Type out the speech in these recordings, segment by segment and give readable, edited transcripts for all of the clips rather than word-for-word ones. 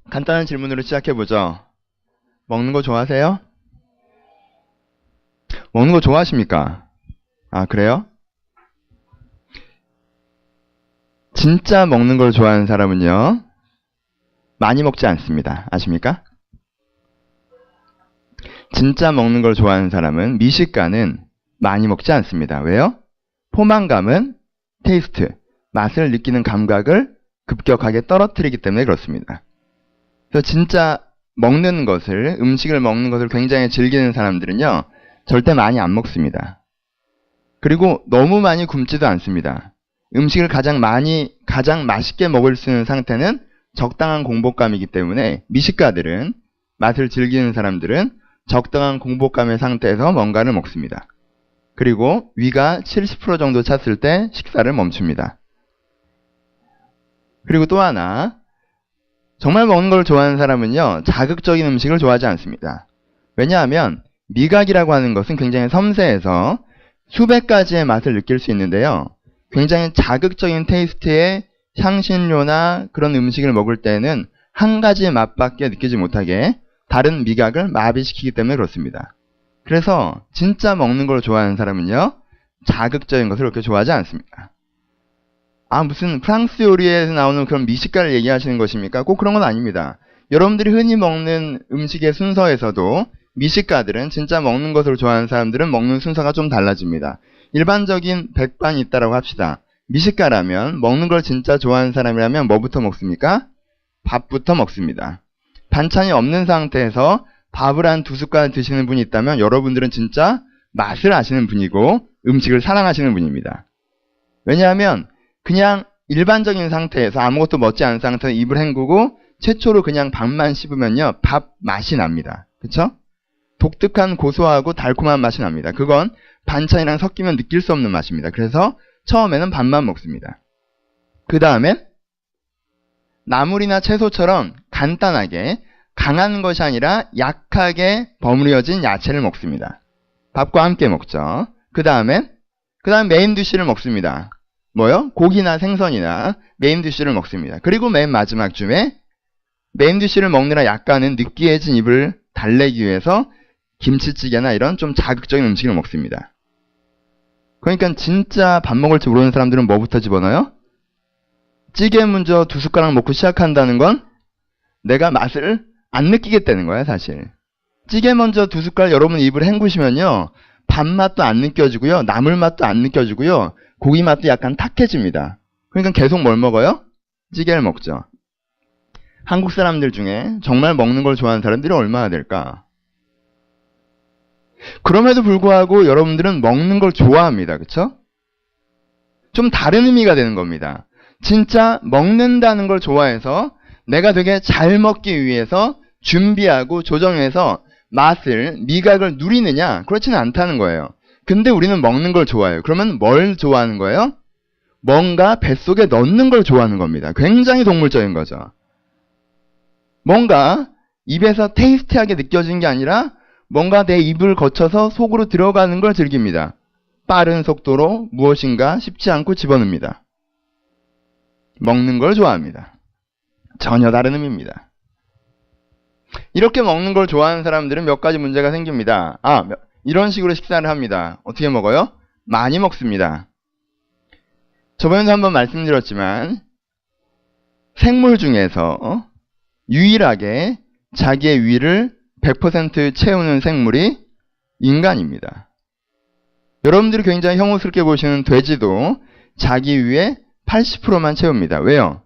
간단한 질문으로 시작해보죠. 먹는 거 좋아하세요? 먹는 거 좋아하십니까? 아, 그래요? 진짜 먹는 걸 좋아하는 사람은요, 많이 먹지 않습니다. 아십니까? 진짜 먹는 걸 좋아하는 사람은 미식가는 많이 먹지 않습니다. 왜요? 포만감은 테이스트, 맛을 느끼는 감각을 급격하게 떨어뜨리기 때문에 그렇습니다. 그래서 진짜 먹는 것을, 음식을 먹는 것을 굉장히 즐기는 사람들은요, 절대 많이 안 먹습니다. 그리고 너무 많이 굶지도 않습니다. 음식을 가장 맛있게 먹을 수 있는 상태는 적당한 공복감이기 때문에 미식가들은, 맛을 즐기는 사람들은 적당한 공복감의 상태에서 뭔가를 먹습니다. 그리고 위가 70% 정도 찼을 때 식사를 멈춥니다. 그리고 또 하나, 정말 먹는 걸 좋아하는 사람은요, 자극적인 음식을 좋아하지 않습니다. 왜냐하면 미각이라고 하는 것은 굉장히 섬세해서 수백 가지의 맛을 느낄 수 있는데요, 굉장히 자극적인 테이스트의 향신료나 그런 음식을 먹을 때는 한 가지의 맛밖에 느끼지 못하게 다른 미각을 마비시키기 때문에 그렇습니다. 그래서 진짜 먹는 걸 좋아하는 사람은요, 자극적인 것을 그렇게 좋아하지 않습니다. 아, 무슨 프랑스 요리에서 나오는 그런 미식가를 얘기하시는 것입니까? 꼭 그런 건 아닙니다. 여러분들이 흔히 먹는 음식의 순서에서도 미식가들은, 진짜 먹는 것을 좋아하는 사람들은 먹는 순서가 좀 달라집니다. 일반적인 백반이 있다라고 합시다. 미식가라면, 먹는 걸 진짜 좋아하는 사람이라면 뭐부터 먹습니까? 밥부터 먹습니다. 반찬이 없는 상태에서 밥을 한 2숟갈 드시는 분이 있다면 여러분들은 진짜 맛을 아시는 분이고 음식을 사랑하시는 분입니다. 왜냐하면 그냥 일반적인 상태에서 아무것도 먹지 않은 상태에서 입을 헹구고 최초로 그냥 밥만 씹으면요, 밥 맛이 납니다. 그쵸? 독특한 고소하고 달콤한 맛이 납니다. 그건 반찬이랑 섞이면 느낄 수 없는 맛입니다. 그래서 처음에는 밥만 먹습니다. 그 다음엔 나물이나 채소처럼 간단하게 강한 것이 아니라 약하게 버무려진 야채를 먹습니다. 밥과 함께 먹죠. 그 다음에 메인 디쉬를 먹습니다. 뭐요? 고기나 생선이나 메인 디쉬를 먹습니다. 그리고 맨 마지막 쯤에 메인 디쉬를 먹느라 약간은 느끼해진 입을 달래기 위해서 김치찌개나 이런 좀 자극적인 음식을 먹습니다. 그러니까 진짜 밥 먹을 줄 모르는 사람들은 뭐부터 집어넣어요? 찌개 먼저 2숟가락 먹고 시작한다는 건 내가 맛을 안 느끼겠다는 거야, 사실. 찌개 먼저 2숟갈 여러분 입을 헹구시면요, 밥맛도 안 느껴지고요, 나물 맛도 안 느껴지고요, 고기 맛도 약간 탁해집니다. 그러니까 계속 뭘 먹어요? 찌개를 먹죠. 한국 사람들 중에 정말 먹는 걸 좋아하는 사람들이 얼마나 될까? 그럼에도 불구하고 여러분들은 먹는 걸 좋아합니다. 그쵸? 좀 다른 의미가 되는 겁니다. 진짜 먹는다는 걸 좋아해서 내가 되게 잘 먹기 위해서 준비하고 조정해서 맛을, 미각을 누리느냐? 그렇지는 않다는 거예요. 근데 우리는 먹는 걸 좋아해요. 그러면 뭘 좋아하는 거예요? 뭔가 뱃속에 넣는 걸 좋아하는 겁니다. 굉장히 동물적인 거죠. 뭔가 입에서 테이스티하게 느껴지는 게 아니라 뭔가 내 입을 거쳐서 속으로 들어가는 걸 즐깁니다. 빠른 속도로 무엇인가 쉽지 않고 집어넣습니다. 먹는 걸 좋아합니다. 전혀 다른 의미입니다. 이렇게 먹는 걸 좋아하는 사람들은 몇 가지 문제가 생깁니다. 이런 식으로 식사를 합니다. 어떻게 먹어요? 많이 먹습니다. 저번에도 한번 말씀드렸지만 생물 중에서 유일하게 자기의 위를 100% 채우는 생물이 인간입니다. 여러분들이 굉장히 혐오스럽게 보시는 돼지도 자기 위에 80%만 채웁니다. 왜요?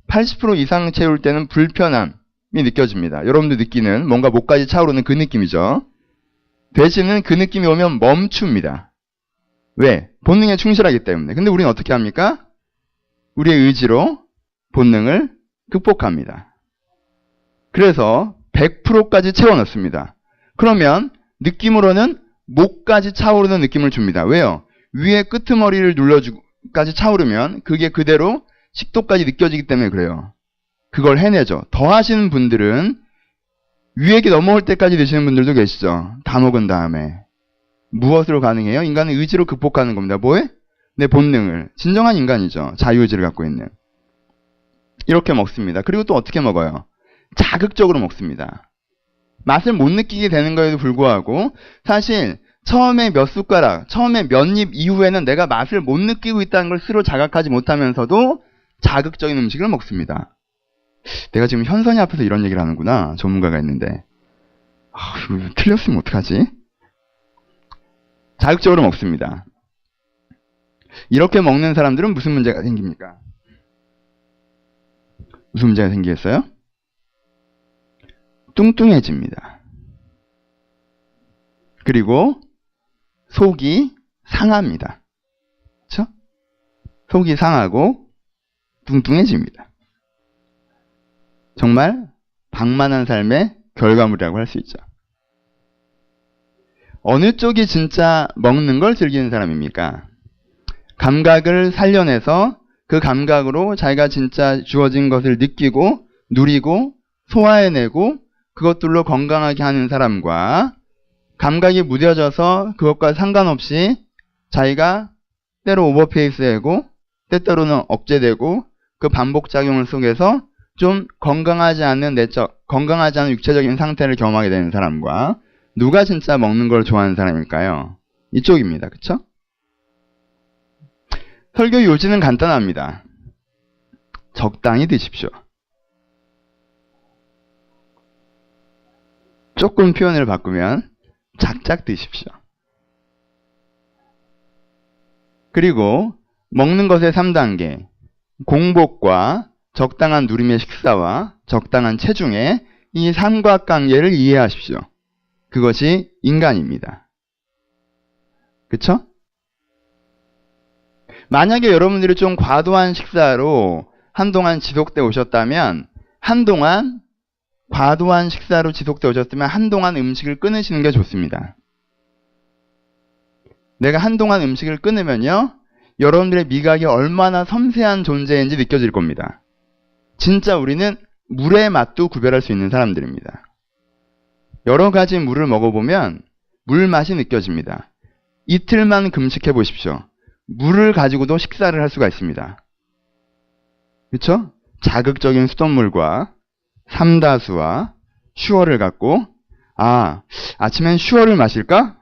80% 이상 채울 때는 불편함이 느껴집니다. 여러분들 느끼는 뭔가 목까지 차오르는 그 느낌이죠. 돼지는 그 느낌이 오면 멈춥니다. 왜? 본능에 충실하기 때문에. 근데 우리는 어떻게 합니까? 우리의 의지로 본능을 극복합니다. 그래서 100%까지 채워넣습니다. 그러면 느낌으로는 목까지 차오르는 느낌을 줍니다. 왜요? 위에 끄트머리를 눌러주까지 차오르면 그게 그대로 식도까지 느껴지기 때문에 그래요. 그걸 해내죠. 더 하시는 분들은 위에게 넘어올 때까지 드시는 분들도 계시죠. 다 먹은 다음에. 무엇으로 가능해요? 인간은 의지로 극복하는 겁니다. 뭐에? 내 본능을. 진정한 인간이죠. 자유의지를 갖고 있는. 이렇게 먹습니다. 그리고 또 어떻게 먹어요? 자극적으로 먹습니다. 맛을 못 느끼게 되는 거에도 불구하고 사실 처음에 몇 숟가락, 처음에 몇 입 이후에는 내가 맛을 못 느끼고 있다는 걸 스스로 자각하지 못하면서도 자극적인 음식을 먹습니다. 내가 지금 현선이 앞에서 이런 얘기를 하는구나. 전문가가 있는데. 틀렸으면 어떡하지? 자극적으로 먹습니다. 이렇게 먹는 사람들은 무슨 문제가 생깁니까? 무슨 문제가 생기겠어요? 뚱뚱해집니다. 그리고 속이 상합니다. 그렇죠? 속이 상하고 뚱뚱해집니다. 정말 방만한 삶의 결과물이라고 할 수 있죠. 어느 쪽이 진짜 먹는 걸 즐기는 사람입니까? 감각을 살려내서 그 감각으로 자기가 진짜 주어진 것을 느끼고 누리고 소화해내고 그것들로 건강하게 하는 사람과 감각이 무뎌져서 그것과 상관없이 자기가 때로 오버페이스되고 때때로는 억제되고 그 반복작용을 속에서 좀 건강하지 않은 내적, 건강하지 않은 육체적인 상태를 경험하게 되는 사람과 누가 진짜 먹는 걸 좋아하는 사람일까요? 이쪽입니다. 그쵸? 설교 요지는 간단합니다. 적당히 드십시오. 조금 표현을 바꾸면 작작 드십시오. 그리고 먹는 것의 3단계, 공복과 적당한 누림의 식사와 적당한 체중의 이 삼각관계를 이해하십시오. 그것이 인간입니다. 그쵸? 만약에 여러분들이 좀 과도한 식사로 한동안 지속돼 오셨다면 한동안 과도한 식사로 지속돼 오셨으면 한동안 음식을 끊으시는 게 좋습니다. 내가 한동안 음식을 끊으면요, 여러분들의 미각이 얼마나 섬세한 존재인지 느껴질 겁니다. 진짜 우리는 물의 맛도 구별할 수 있는 사람들입니다. 여러 가지 물을 먹어보면 물 맛이 느껴집니다. 이틀만 금식해 보십시오. 물을 가지고도 식사를 할 수가 있습니다. 그렇죠? 자극적인 수돗물과 삼다수와 슈어를 갖고 아침엔 슈어를 마실까?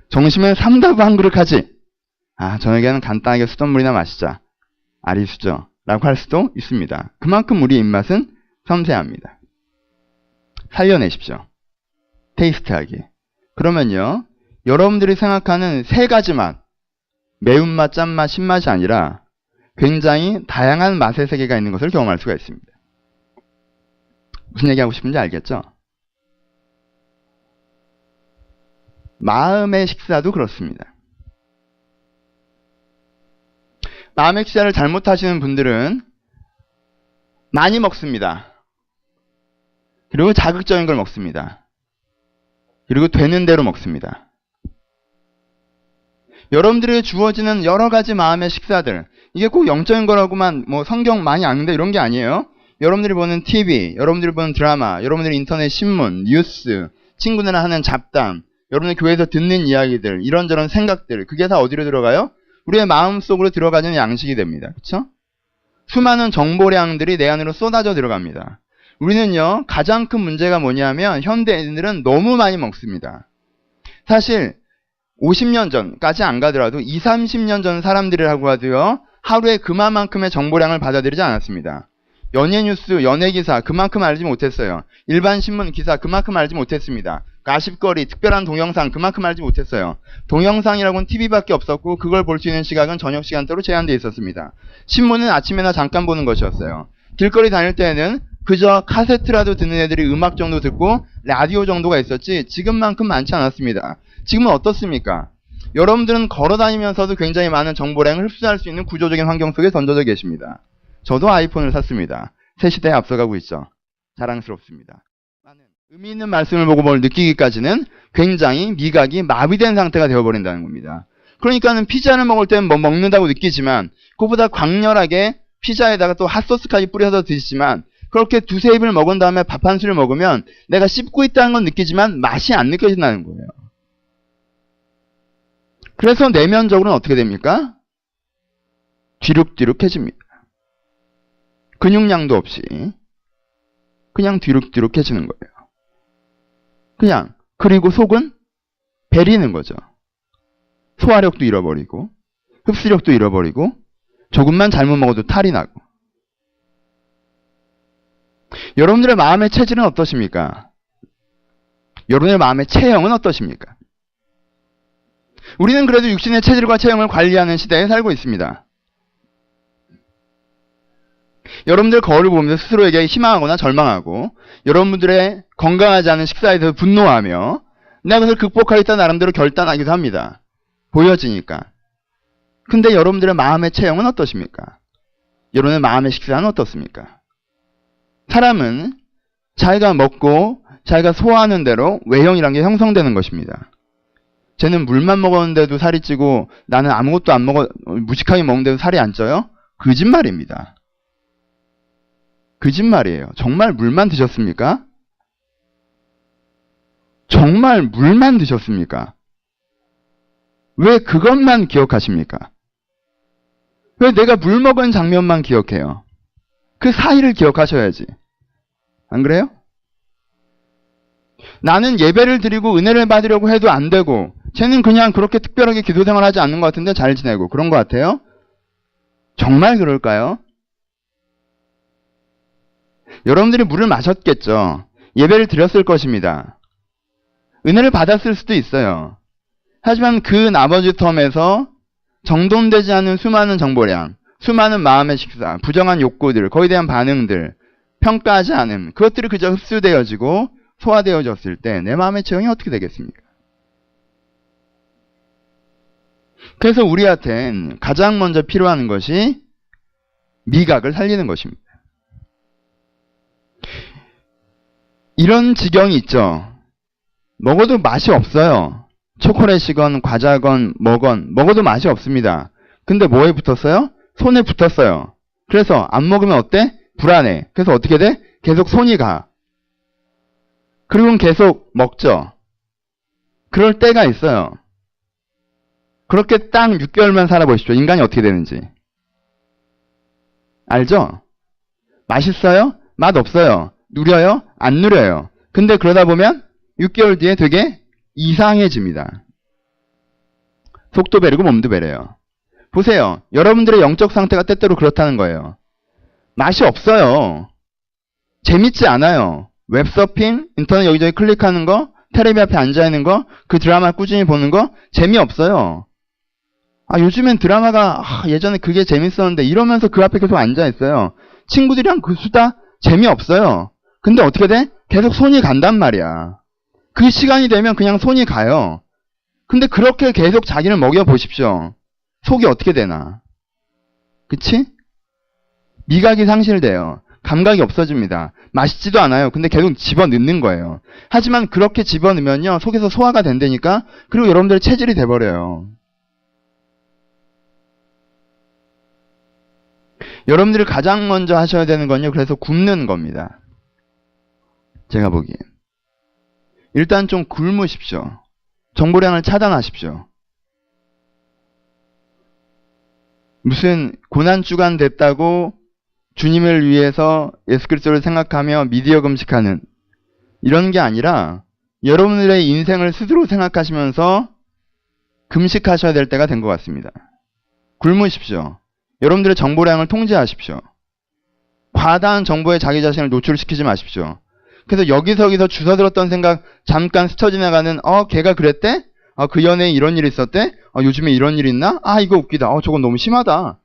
점심엔 삼다수 한 그릇 하지. 저녁에는 간단하게 수돗물이나 마시자. 아리수저 라고 할 수도 있습니다. 그만큼 우리의 입맛은 섬세합니다. 살려내십시오. 테이스트하게. 그러면요, 여러분들이 생각하는 세 가지 맛, 매운맛, 짠맛, 신맛이 아니라 굉장히 다양한 맛의 세계가 있는 것을 경험할 수가 있습니다. 무슨 얘기하고 싶은지 알겠죠? 마음의 식사도 그렇습니다. 마음의 식사를 잘못하시는 분들은 많이 먹습니다. 그리고 자극적인 걸 먹습니다. 그리고 되는 대로 먹습니다. 여러분들이 주어지는 여러 가지 마음의 식사들, 이게 꼭 영적인 거라고만 성경 많이 아는데 이런 게 아니에요. 여러분들이 보는 TV, 여러분들이 보는 드라마, 여러분들이 인터넷 신문, 뉴스, 친구들이랑 하는 잡담, 여러분들 교회에서 듣는 이야기들, 이런저런 생각들, 그게 다 어디로 들어가요? 우리의 마음속으로 들어가는 양식이 됩니다. 그렇죠? 수많은 정보량들이 내 안으로 쏟아져 들어갑니다. 우리는요, 가장 큰 문제가 뭐냐면 현대인들은 너무 많이 먹습니다. 사실 50년 전까지 안 가더라도 20, 30년 전 사람들이라고 하도요, 하루에 그만큼의 정보량을 받아들이지 않았습니다. 연예 뉴스, 연예 기사 그만큼 알지 못했어요. 일반 신문 기사 그만큼 알지 못했습니다. 가십거리, 특별한 동영상 그만큼 알지 못했어요. 동영상이라고는 TV밖에 없었고 그걸 볼 수 있는 시각은 저녁 시간대로 제한되어 있었습니다. 신문은 아침에나 잠깐 보는 것이었어요. 길거리 다닐 때에는 그저 카세트라도 듣는 애들이 음악 정도 듣고 라디오 정도가 있었지 지금만큼 많지 않았습니다. 지금은 어떻습니까? 여러분들은 걸어다니면서도 굉장히 많은 정보량을 흡수할 수 있는 구조적인 환경 속에 던져져 계십니다. 저도 아이폰을 샀습니다. 새 시대에 앞서가고 있죠. 자랑스럽습니다. 의미 있는 말씀을 보고 뭘 느끼기까지는 굉장히 미각이 마비된 상태가 되어버린다는 겁니다. 그러니까는 피자를 먹을 때는 먹는다고 느끼지만 그보다 강렬하게 피자에다가 또 핫소스까지 뿌려서 드시지만 그렇게 두세 입을 먹은 다음에 밥 한 술을 먹으면 내가 씹고 있다는 건 느끼지만 맛이 안 느껴진다는 거예요. 그래서 내면적으로는 어떻게 됩니까? 뒤룩뒤룩해집니다. 근육량도 없이. 그냥 뒤룩뒤룩해지는 거예요. 그냥. 그리고 속은 베리는 거죠. 소화력도 잃어버리고 흡수력도 잃어버리고 조금만 잘못 먹어도 탈이 나고. 여러분들의 마음의 체질은 어떠십니까? 여러분의 마음의 체형은 어떠십니까? 우리는 그래도 육신의 체질과 체형을 관리하는 시대에 살고 있습니다. 여러분들 거울을 보면서 스스로에게 희망하거나 절망하고 여러분들의 건강하지 않은 식사에 대해서 분노하며 내가 그것을 극복하겠다 나름대로 결단하기도 합니다. 보여지니까. 근데 여러분들의 마음의 체형은 어떠십니까? 여러분의 마음의 식사는 어떻습니까? 사람은 자기가 먹고 자기가 소화하는 대로 외형이란 게 형성되는 것입니다. 쟤는 물만 먹었는데도 살이 찌고 나는 아무것도 안 먹어 무식하게 먹는데도 살이 안 쪄요? 거짓말입니다. 거짓말이에요. 정말 물만 드셨습니까? 정말 물만 드셨습니까? 왜 그것만 기억하십니까? 왜 내가 물 먹은 장면만 기억해요? 그 사이를 기억하셔야지. 안 그래요? 나는 예배를 드리고 은혜를 받으려고 해도 안 되고 쟤는 그냥 그렇게 특별하게 기도 생활하지 않는 것 같은데 잘 지내고 그런 것 같아요? 정말 그럴까요? 여러분들이 물을 마셨겠죠. 예배를 드렸을 것입니다. 은혜를 받았을 수도 있어요. 하지만 그 나머지 텀에서 정돈되지 않은 수많은 정보량, 수많은 마음의 식사, 부정한 욕구들, 거기에 대한 반응들, 평가하지 않음, 그것들이 그저 흡수되어지고 소화되어졌을 때 내 마음의 체형이 어떻게 되겠습니까? 그래서 우리한테는 가장 먼저 필요한 것이 미각을 살리는 것입니다. 이런 지경이 있죠. 먹어도 맛이 없어요. 초콜릿이건 과자건 뭐건 먹어도 맛이 없습니다. 근데 뭐에 붙었어요? 손에 붙었어요. 그래서 안 먹으면 어때? 불안해. 그래서 어떻게 돼? 계속 손이 가. 그리고는 계속 먹죠. 그럴 때가 있어요. 그렇게 딱 6개월만 살아보십시오. 인간이 어떻게 되는지. 알죠? 맛있어요? 맛 없어요. 누려요? 안 누려요. 근데 그러다 보면 6개월 뒤에 되게 이상해집니다. 속도 배르고 몸도 배려요. 보세요. 여러분들의 영적 상태가 때때로 그렇다는 거예요. 맛이 없어요. 재밌지 않아요. 웹서핑, 인터넷 여기저기 클릭하는 거, 텔레비 앞에 앉아있는 거, 그 드라마 꾸준히 보는 거 재미없어요. 요즘엔 드라마가 예전에 그게 재밌었는데 이러면서 그 앞에 계속 앉아있어요. 친구들이랑 그 수다 재미없어요. 근데 어떻게 돼? 계속 손이 간단 말이야. 그 시간이 되면 그냥 손이 가요. 근데 그렇게 계속 자기를 먹여보십시오. 속이 어떻게 되나. 그치? 미각이 상실돼요. 감각이 없어집니다. 맛있지도 않아요. 근데 계속 집어넣는 거예요. 하지만 그렇게 집어넣으면요. 속에서 소화가 된다니까. 그리고 여러분들의 체질이 돼버려요. 여러분들이 가장 먼저 하셔야 되는 건요. 그래서 굶는 겁니다. 제가 보기엔. 일단 좀 굶으십시오. 정보량을 차단하십시오. 무슨 고난주간 됐다고 주님을 위해서 예수 그리스도를 생각하며 미디어 금식하는 이런 게 아니라 여러분들의 인생을 스스로 생각하시면서 금식하셔야 될 때가 된 것 같습니다. 굶으십시오. 여러분들의 정보량을 통제하십시오. 과다한 정보에 자기 자신을 노출시키지 마십시오. 그래서 여기저기서 주워들었던 생각 잠깐 스쳐 지나가는 걔가 그랬대? 그 연애에 이런 일이 있었대? 요즘에 이런 일이 있나? 이거 웃기다. 저건 너무 심하다.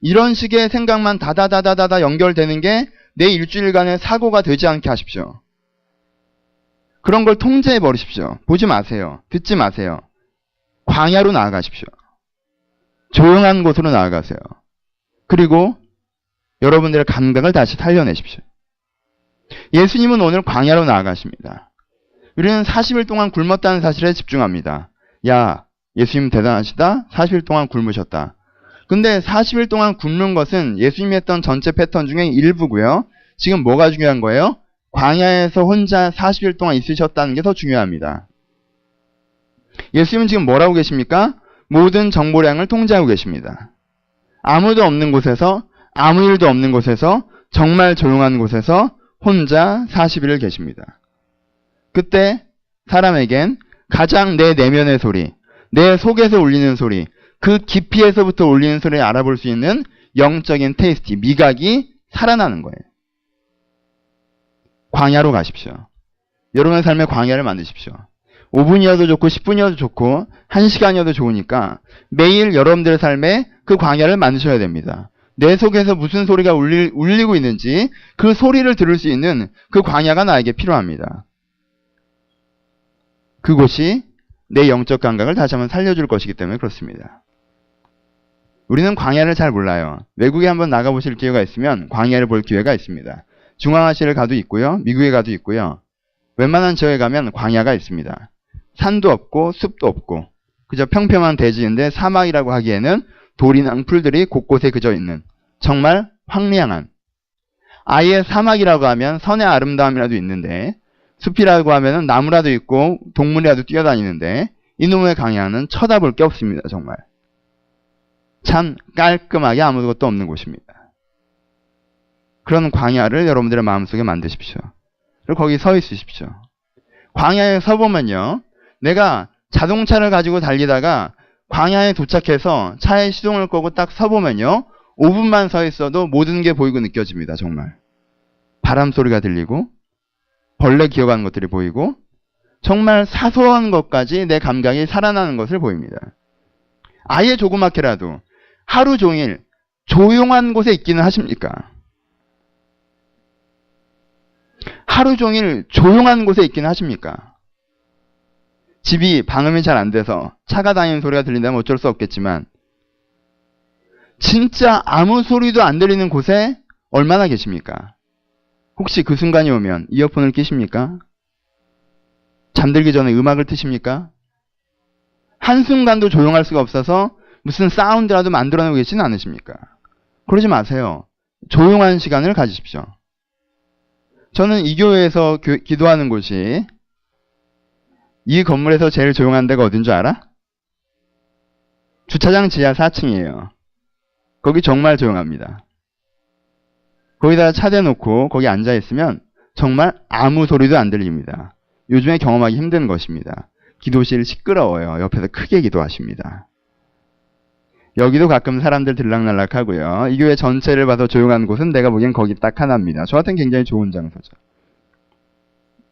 이런 식의 생각만 다다다다다다 연결되는 게 내 일주일간의 사고가 되지 않게 하십시오. 그런 걸 통제해 버리십시오. 보지 마세요. 듣지 마세요. 광야로 나아가십시오. 조용한 곳으로 나아가세요. 그리고 여러분들의 감각을 다시 살려내십시오. 예수님은 오늘 광야로 나아가십니다. 우리는 40일 동안 굶었다는 사실에 집중합니다. 야, 예수님 대단하시다. 40일 동안 굶으셨다. 근데 40일 동안 굶는 것은 예수님이 했던 전체 패턴 중에 일부고요. 지금 뭐가 중요한 거예요? 광야에서 혼자 40일 동안 있으셨다는 게 더 중요합니다. 예수님은 지금 뭐라고 계십니까? 모든 정보량을 통제하고 계십니다. 아무도 없는 곳에서, 아무 일도 없는 곳에서, 정말 조용한 곳에서 혼자 40일을 계십니다. 그때 사람에겐 가장 내 내면의 소리, 내 속에서 울리는 소리, 그 깊이에서부터 울리는 소리를 알아볼 수 있는 영적인 테이스티, 미각이 살아나는 거예요. 광야로 가십시오. 여러분의 삶에 광야를 만드십시오. 5분이어도 좋고 10분이어도 좋고 1시간이어도 좋으니까 매일 여러분들의 삶에 그 광야를 만드셔야 됩니다. 내 속에서 무슨 소리가 울리고 있는지 그 소리를 들을 수 있는 그 광야가 나에게 필요합니다. 그곳이 내 영적 감각을 다시 한번 살려줄 것이기 때문에 그렇습니다. 우리는 광야를 잘 몰라요. 외국에 한번 나가보실 기회가 있으면 광야를 볼 기회가 있습니다. 중앙아시아를 가도 있고요. 미국에 가도 있고요. 웬만한 지역에 가면 광야가 있습니다. 산도 없고 숲도 없고 그저 평평한 대지인데 사막이라고 하기에는 돌이랑 풀들이 곳곳에 그저 있는 정말 황량한, 아예 사막이라고 하면 선의 아름다움이라도 있는데 숲이라고 하면 나무라도 있고 동물이라도 뛰어다니는데 이놈의 광야는 쳐다볼 게 없습니다. 정말 참 깔끔하게 아무것도 없는 곳입니다. 그런 광야를 여러분들의 마음속에 만드십시오. 그리고 거기 서 있으십시오. 광야에 서보면요, 내가 자동차를 가지고 달리다가 광야에 도착해서 차에 시동을 끄고 딱 서보면요, 5분만 서 있어도 모든 게 보이고 느껴집니다. 정말 바람 소리가 들리고 벌레 기어가는 것들이 보이고 정말 사소한 것까지 내 감각이 살아나는 것을 보입니다. 아예 조그맣게라도 하루 종일 조용한 곳에 있기는 하십니까? 하루 종일 조용한 곳에 있기는 하십니까? 집이 방음이 잘 안 돼서 차가 다니는 소리가 들린다면 어쩔 수 없겠지만 진짜 아무 소리도 안 들리는 곳에 얼마나 계십니까? 혹시 그 순간이 오면 이어폰을 끼십니까? 잠들기 전에 음악을 트십니까? 한순간도 조용할 수가 없어서 무슨 사운드라도 만들어내고 계시는 않으십니까? 그러지 마세요. 조용한 시간을 가지십시오. 저는 이 교회에서 기도하는 곳이 이 건물에서 제일 조용한 데가 어딘 줄 알아? 주차장 지하 4층이에요. 거기 정말 조용합니다. 거기다가 차 대놓고 거기 앉아있으면 정말 아무 소리도 안 들립니다. 요즘에 경험하기 힘든 것입니다. 기도실 시끄러워요. 옆에서 크게 기도하십니다. 여기도 가끔 사람들 들락날락하고요. 이 교회 전체를 봐서 조용한 곳은 내가 보기엔 거기 딱 하나입니다. 저한테는 굉장히 좋은 장소죠.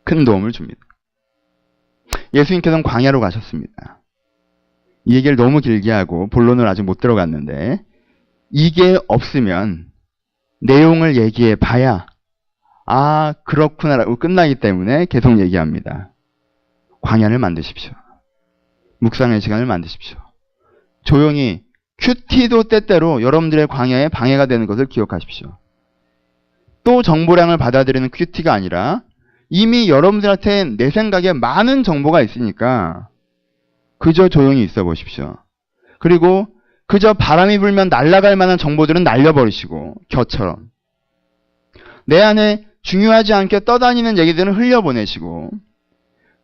큰 도움을 줍니다. 예수님께서는 광야로 가셨습니다. 이 얘기를 너무 길게 하고 본론을 아직 못 들어갔는데 이게 없으면 내용을 얘기해 봐야 아 그렇구나라고 끝나기 때문에 계속 얘기합니다. 광야를 만드십시오. 묵상의 시간을 만드십시오. 조용히 큐티도 때때로 여러분들의 광야에 방해가 되는 것을 기억하십시오. 또 정보량을 받아들이는 큐티가 아니라 이미 여러분들한테 내 생각에 많은 정보가 있으니까 그저 조용히 있어 보십시오. 그리고 그저 바람이 불면 날아갈 만한 정보들은 날려버리시고 겨처럼 내 안에 중요하지 않게 떠다니는 얘기들은 흘려보내시고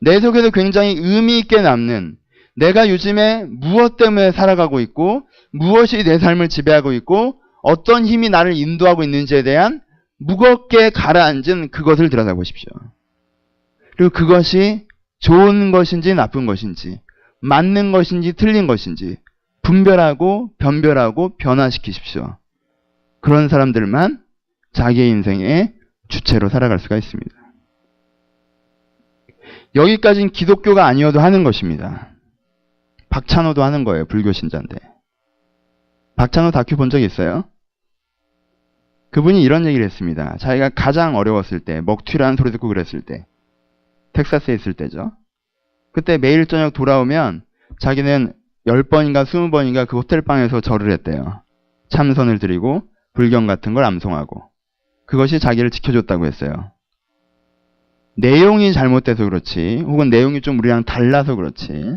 내 속에도 굉장히 의미 있게 남는 내가 요즘에 무엇 때문에 살아가고 있고 무엇이 내 삶을 지배하고 있고 어떤 힘이 나를 인도하고 있는지에 대한 무겁게 가라앉은 그것을 들여다보십시오. 그리고 그것이 좋은 것인지 나쁜 것인지 맞는 것인지 틀린 것인지 분별하고 변별하고 변화시키십시오. 그런 사람들만 자기의 인생의 주체로 살아갈 수가 있습니다. 여기까지는 기독교가 아니어도 하는 것입니다. 박찬호도 하는 거예요. 불교 신자인데. 박찬호 다큐 본 적 있어요? 그분이 이런 얘기를 했습니다. 자기가 가장 어려웠을 때, 먹튀라는 소리 듣고 그랬을 때, 텍사스에 있을 때죠. 그때 매일 저녁 돌아오면 자기는 10번인가 20번인가 그 호텔방에서 절을 했대요. 참선을 드리고 불경 같은 걸 암송하고. 그것이 자기를 지켜줬다고 했어요. 내용이 잘못돼서 그렇지, 혹은 내용이 좀 우리랑 달라서 그렇지,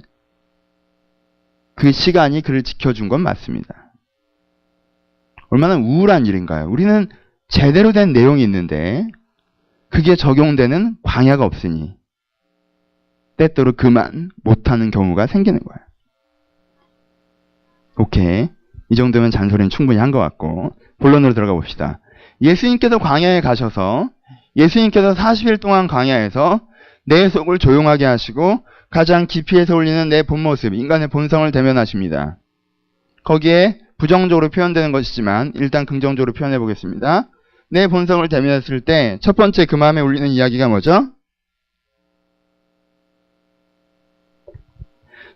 그 시간이 그를 지켜준 건 맞습니다. 얼마나 우울한 일인가요? 우리는 제대로 된 내용이 있는데 그게 적용되는 광야가 없으니 때때로 그만 못하는 경우가 생기는 거예요. 오케이. 이 정도면 잔소리는 충분히 한 것 같고 본론으로 들어가 봅시다. 예수님께서 광야에 가셔서 예수님께서 40일 동안 강야에서 내 속을 조용하게 하시고 가장 깊이에서 울리는 내 본 모습, 인간의 본성을 대면하십니다. 거기에 부정적으로 표현되는 것이지만 일단 긍정적으로 표현해 보겠습니다. 내 본성을 대면했을 때 첫 번째 그 마음에 울리는 이야기가 뭐죠?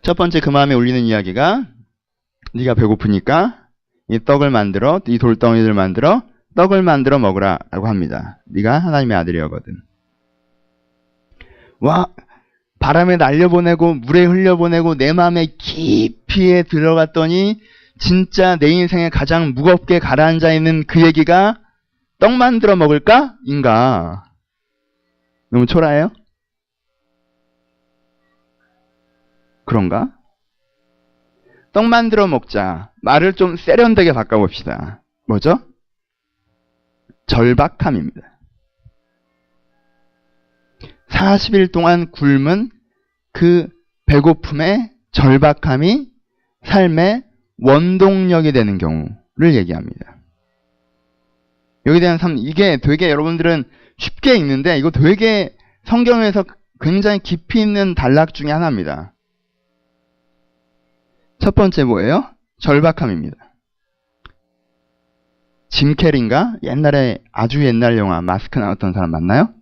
첫 번째 그 마음에 울리는 이야기가 네가 배고프니까 이 떡을 만들어, 이 돌덩이를 만들어 떡을 만들어 먹으라 라고 합니다. 네가 하나님의 아들이거든. 와, 바람에 날려보내고 물에 흘려보내고 내 마음의 깊이에 들어갔더니 진짜 내 인생에 가장 무겁게 가라앉아 있는 그 얘기가 떡 만들어 먹을까? 인가? 너무 초라해요? 그런가? 떡 만들어 먹자. 말을 좀 세련되게 바꿔봅시다. 뭐죠? 절박함입니다. 40일 동안 굶은 그 배고픔의 절박함이 삶의 원동력이 되는 경우를 얘기합니다. 여기에 대한 이게 되게 여러분들은 쉽게 읽는데 이거 되게 성경에서 굉장히 깊이 있는 단락 중에 하나입니다. 첫 번째 뭐예요? 절박함입니다. 짐 캐리인가? 옛날에 아주 옛날 영화 마스크 나왔던 사람 맞나요?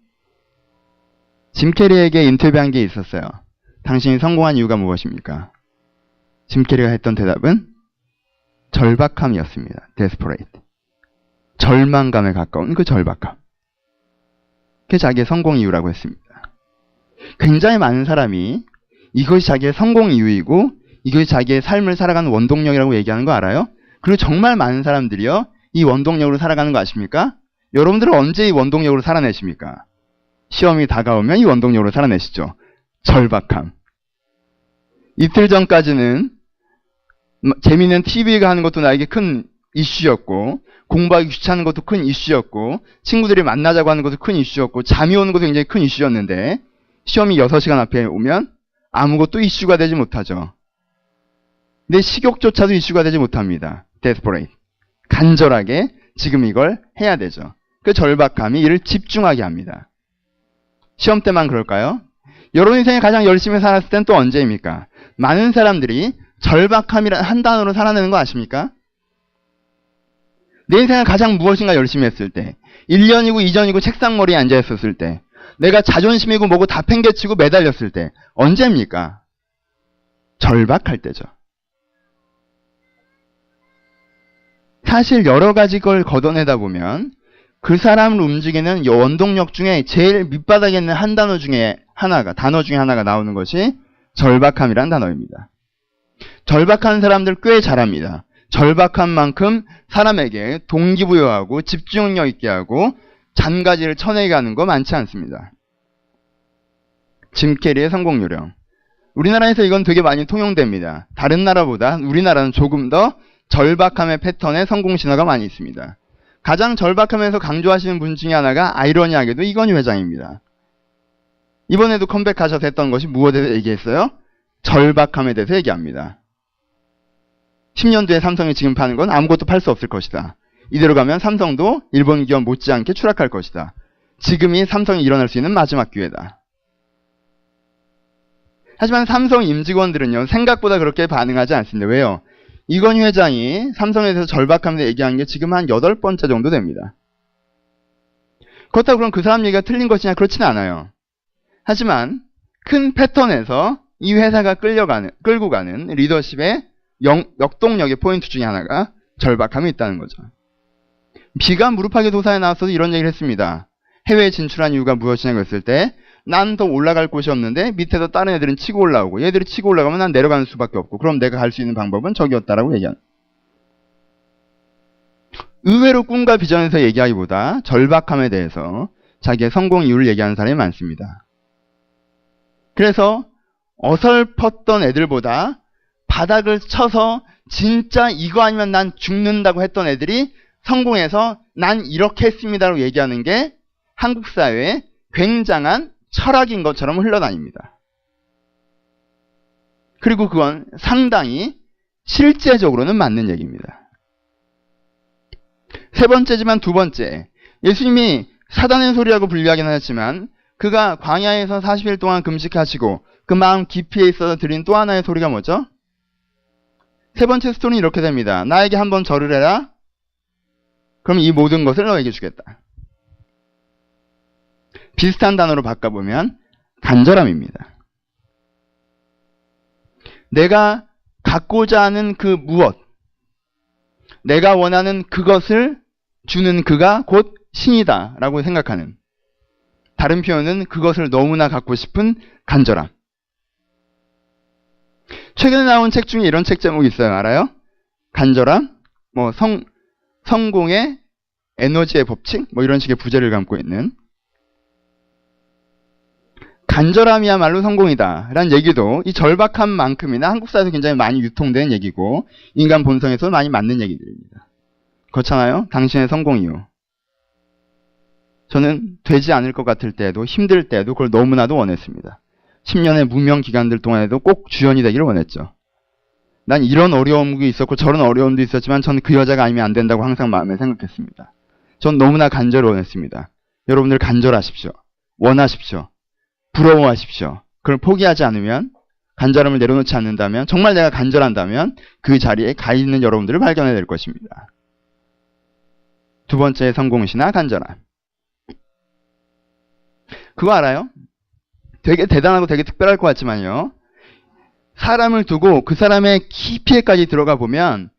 짐 캐리에게 인터뷰한 게 있었어요. 당신이 성공한 이유가 무엇입니까? 짐 캐리가 했던 대답은 절박함이었습니다. desperate. 절망감에 가까운 그 절박함. 그게 자기의 성공 이유라고 했습니다. 굉장히 많은 사람이 이것이 자기의 성공 이유이고 이것이 자기의 삶을 살아가는 원동력이라고 얘기하는 거 알아요? 그리고 정말 많은 사람들이요. 이 원동력으로 살아가는 거 아십니까? 여러분들은 언제 이 원동력으로 살아내십니까? 시험이 다가오면 이 원동력으로 살아내시죠. 절박함. 이틀 전까지는 재미있는 TV가 하는 것도 나에게 큰 이슈였고 공부하기 귀찮은 것도 큰 이슈였고 친구들이 만나자고 하는 것도 큰 이슈였고 잠이 오는 것도 굉장히 큰 이슈였는데 시험이 6시간 앞에 오면 아무것도 이슈가 되지 못하죠. 내 식욕조차도 이슈가 되지 못합니다. desperate. 간절하게 지금 이걸 해야 되죠. 그 절박함이 이를 집중하게 합니다. 시험 때만 그럴까요? 여러분 인생에 가장 열심히 살았을 땐 또 언제입니까? 많은 사람들이 절박함이라는 한 단어로 살아내는 거 아십니까? 내 인생에 가장 무엇인가 열심히 했을 때 1년이고 2년이고 책상머리에 앉아있었을 때 내가 자존심이고 뭐고 다 팽개치고 매달렸을 때 언제입니까? 절박할 때죠. 사실 여러 가지 걸 걷어내다 보면 그 사람을 움직이는 원동력 중에 제일 밑바닥에 있는 한 단어 중에 하나가 나오는 것이 절박함이란 단어입니다. 절박한 사람들 꽤 잘합니다. 절박한 만큼 사람에게 동기부여하고 집중력 있게 하고 잔가지를 쳐내게 하는 거 많지 않습니다. 짐 캐리의 성공 요령. 우리나라에서 이건 되게 많이 통용됩니다. 다른 나라보다 우리나라는 조금 더 절박함의 패턴에 성공 신화가 많이 있습니다. 가장 절박하면서 강조하시는 분 중에 하나가 아이러니하게도 이건희 회장입니다. 이번에도 컴백하셔서 했던 것이 무엇에 대해서 얘기했어요? 절박함에 대해서 얘기합니다. 10년 뒤에 삼성이 지금 파는 건 아무것도 팔 수 없을 것이다. 이대로 가면 삼성도 일본 기업 못지않게 추락할 것이다. 지금이 삼성이 일어날 수 있는 마지막 기회다. 하지만 삼성 임직원들은요, 생각보다 그렇게 반응하지 않습니다. 왜요? 이건희 회장이 삼성에 대해서 절박함에 얘기한 게 지금 한 8번째 정도 됩니다. 그렇다고 그럼 그 사람 얘기가 틀린 것이냐? 그렇지는 않아요. 하지만 큰 패턴에서 이 회사가 끌고 가는 리더십의 역동력의 포인트 중에 하나가 절박함이 있다는 거죠. 비가 무릎하게 도사에 나왔어도 이런 얘기를 했습니다. 해외에 진출한 이유가 무엇이냐고 했을 때 난 더 올라갈 곳이 없는데 밑에서 다른 애들은 치고 올라오고 얘들이 치고 올라가면 난 내려가는 수밖에 없고 그럼 내가 갈 수 있는 방법은 저기였다라고 얘기하는. 의외로 꿈과 비전에서 얘기하기보다 절박함에 대해서 자기의 성공 이유를 얘기하는 사람이 많습니다. 그래서 어설펐던 애들보다 바닥을 쳐서 진짜 이거 아니면 난 죽는다고 했던 애들이 성공해서 난 이렇게 했습니다라고 얘기하는 게 한국 사회의 굉장한 철학인 것처럼 흘러다닙니다. 그리고 그건 상당히 실제적으로는 맞는 얘기입니다. 세 번째지만 두 번째, 예수님이 사단의 소리라고 분류하긴 하지만 그가 광야에서 40일 동안 금식하시고 그 마음 깊이에 있어서 들린 또 하나의 소리가 뭐죠? 세 번째 스토리는 이렇게 됩니다. 나에게 한번 절을 해라. 그럼 이 모든 것을 너에게 주겠다. 비슷한 단어로 바꿔보면 간절함입니다. 내가 갖고자 하는 그 무엇, 내가 원하는 그것을 주는 그가 곧 신이다 라고 생각하는, 다른 표현은 그것을 너무나 갖고 싶은 간절함. 최근에 나온 책 중에 이런 책 제목이 있어요. 알아요? 간절함, 성공의 에너지의 법칙, 이런 식의 부제를 담고 있는. 간절함이야말로 성공이다 라는 얘기도 이 절박함만큼이나 한국 사회에서 굉장히 많이 유통되는 얘기고 인간 본성에서 많이 맞는 얘기들입니다. 그렇잖아요? 당신의 성공이요. 저는 되지 않을 것 같을 때에도 힘들 때에도 그걸 너무나도 원했습니다. 10년의 무명 기간들 동안에도 꼭 주연이 되기를 원했죠. 난 이런 어려움도 있었고 저런 어려움도 있었지만 저는 그 여자가 아니면 안 된다고 항상 마음에 생각했습니다. 전 너무나 간절히 원했습니다. 여러분들 간절하십시오. 원하십시오. 부러워하십시오. 그걸 포기하지 않으면, 간절함을 내려놓지 않는다면, 정말 내가 간절한다면 그 자리에 가 있는 여러분들을 발견해야 될 것입니다. 두 번째 성공시나 간절함. 그거 알아요? 되게 대단하고 되게 특별할 것 같지만요. 사람을 두고 그 사람의 깊이에까지 들어가 보면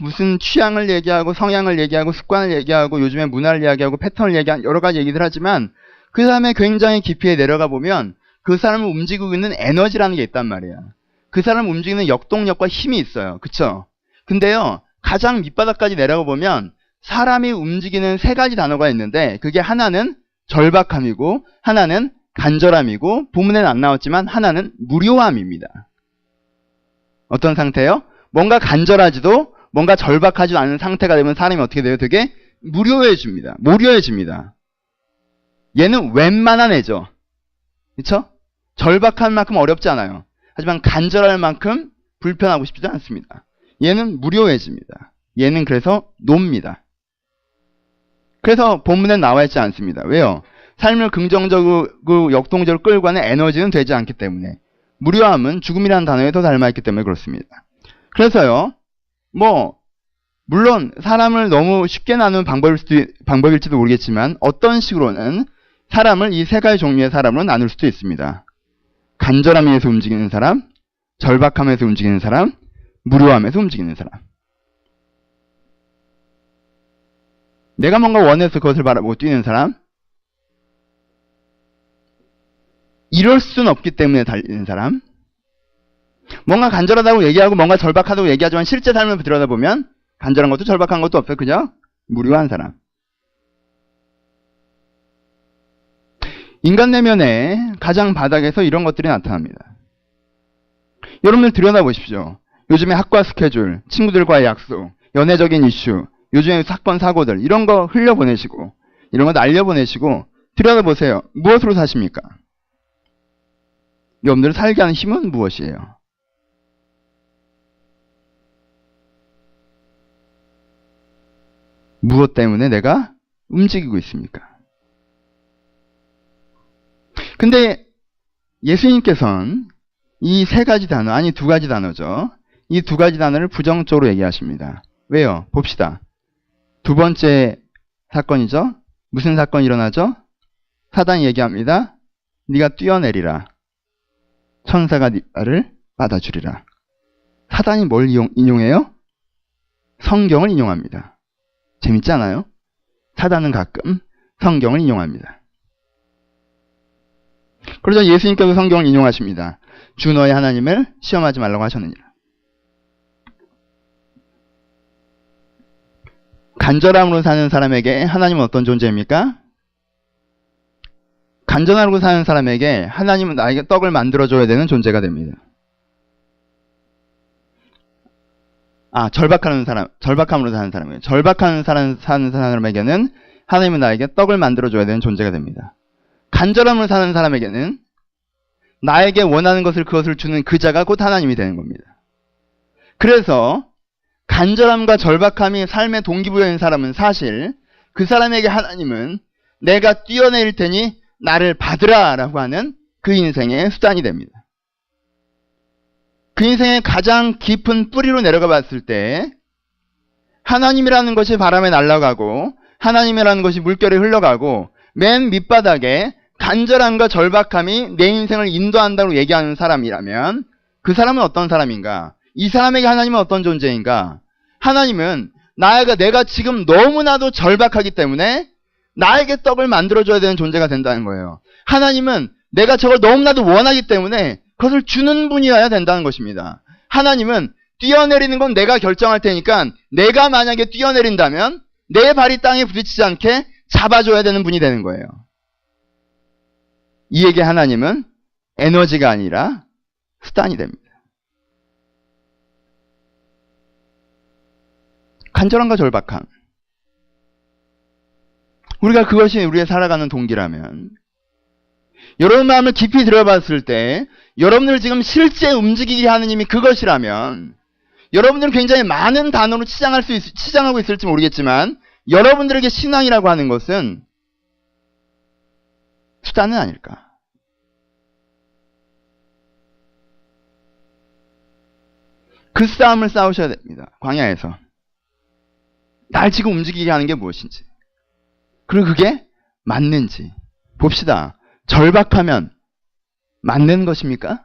무슨 취향을 얘기하고 성향을 얘기하고 습관을 얘기하고 요즘에 문화를 이야기하고 패턴을 얘기하고 여러 가지 얘기들 하지만 그 사람의 굉장히 깊이에 내려가 보면 그 사람을 움직이고 있는 에너지라는 게 있단 말이야. 그 사람을 움직이는 역동력과 힘이 있어요. 그쵸? 근데요, 가장 밑바닥까지 내려가 보면 사람이 움직이는 세 가지 단어가 있는데 그게 하나는 절박함이고 하나는 간절함이고 본문에는 안 나왔지만 하나는 무료함입니다. 어떤 상태요? 뭔가 간절하지도 뭔가 절박하지도 않은 상태가 되면 사람이 어떻게 돼요? 되게 무료해집니다. 모료해집니다. 얘는 웬만한 애죠. 그쵸? 절박할 만큼 어렵지 않아요. 하지만 간절할 만큼 불편하고 싶지 않습니다. 얘는 무료해집니다. 얘는 그래서 놉니다. 그래서 본문에 나와 있지 않습니다. 왜요? 삶을 긍정적이고 역동적으로 끌고 가는 에너지는 되지 않기 때문에. 무료함은 죽음이라는 단어에 더 닮아있기 때문에 그렇습니다. 그래서요, 물론 사람을 너무 쉽게 나누는 방법일지도 모르겠지만 어떤 식으로는 사람을 이 세 가지 종류의 사람으로 나눌 수도 있습니다. 간절함에서 움직이는 사람, 절박함에서 움직이는 사람, 무료함에서 움직이는 사람. 내가 뭔가 원해서 그것을 바라보고 뛰는 사람, 이럴 수는 없기 때문에 달리는 사람, 뭔가 간절하다고 얘기하고 뭔가 절박하다고 얘기하지만 실제 삶을 들여다보면 간절한 것도 절박한 것도 없어요. 그냥 무료한 사람. 인간 내면의 가장 바닥에서 이런 것들이 나타납니다. 여러분들 들여다보십시오. 요즘에 학과 스케줄, 친구들과의 약속, 연애적인 이슈, 요즘에 사건, 사고들 이런 거 흘려보내시고 이런 거 날려보내시고 들여다보세요. 무엇으로 사십니까? 여러분들을 살게 하는 힘은 무엇이에요? 무엇 때문에 내가 움직이고 있습니까? 근데 예수님께서는 이 세 가지 단어, 아니 두 가지 단어죠. 이 두 가지 단어를 부정적으로 얘기하십니다. 왜요? 봅시다. 두 번째 사건이죠. 무슨 사건이 일어나죠? 사단이 얘기합니다. 네가 뛰어내리라. 천사가 네 발을 받아주리라. 사단이 뭘 인용해요? 성경을 인용합니다. 재밌지 않아요? 사단은 가끔 성경을 인용합니다. 그러자 예수님께서 성경을 인용하십니다. 주 너의 하나님을 시험하지 말라고 하셨느니라. 간절함으로 사는 사람에게 하나님은 어떤 존재입니까? 간절함으로 사는 사람에게 하나님은 나에게 떡을 만들어줘야 되는 존재가 됩니다. 절박함으로 사는 사람이에요. 절박한 사는 사람에게는 하나님은 나에게 떡을 만들어줘야 되는 존재가 됩니다. 간절함으로 사는 사람에게는 나에게 원하는 것을 그것을 주는 그 자가 곧 하나님이 되는 겁니다. 그래서 간절함과 절박함이 삶의 동기부여인 사람은 사실 그 사람에게 하나님은 내가 뛰어내릴 테니 나를 받으라 라고 하는 그 인생의 수단이 됩니다. 그 인생의 가장 깊은 뿌리로 내려가 봤을 때 하나님이라는 것이 바람에 날아가고 하나님이라는 것이 물결에 흘러가고 맨 밑바닥에 간절함과 절박함이 내 인생을 인도한다고 얘기하는 사람이라면 그 사람은 어떤 사람인가? 이 사람에게 하나님은 어떤 존재인가? 하나님은 내가 지금 너무나도 절박하기 때문에 나에게 떡을 만들어줘야 되는 존재가 된다는 거예요. 하나님은 내가 저걸 너무나도 원하기 때문에 그것을 주는 분이어야 된다는 것입니다. 하나님은 뛰어내리는 건 내가 결정할 테니까 내가 만약에 뛰어내린다면 내 발이 땅에 부딪히지 않게 잡아줘야 되는 분이 되는 거예요. 이에게 하나님은 에너지가 아니라 수단이 됩니다. 간절함과 절박함. 우리가 그것이 우리의 살아가는 동기라면 여러분 마음을 깊이 들어봤을 때 여러분들 지금 실제 움직이게 하는 힘이 그것이라면 여러분들은 굉장히 많은 단어로 치장하고 있을지 모르겠지만 여러분들에게 신앙이라고 하는 것은 수단은 아닐까. 그 싸움을 싸우셔야 됩니다. 광야에서. 날 지금 움직이게 하는 게 무엇인지. 그리고 그게 맞는지. 봅시다. 절박하면 맞는 것입니까?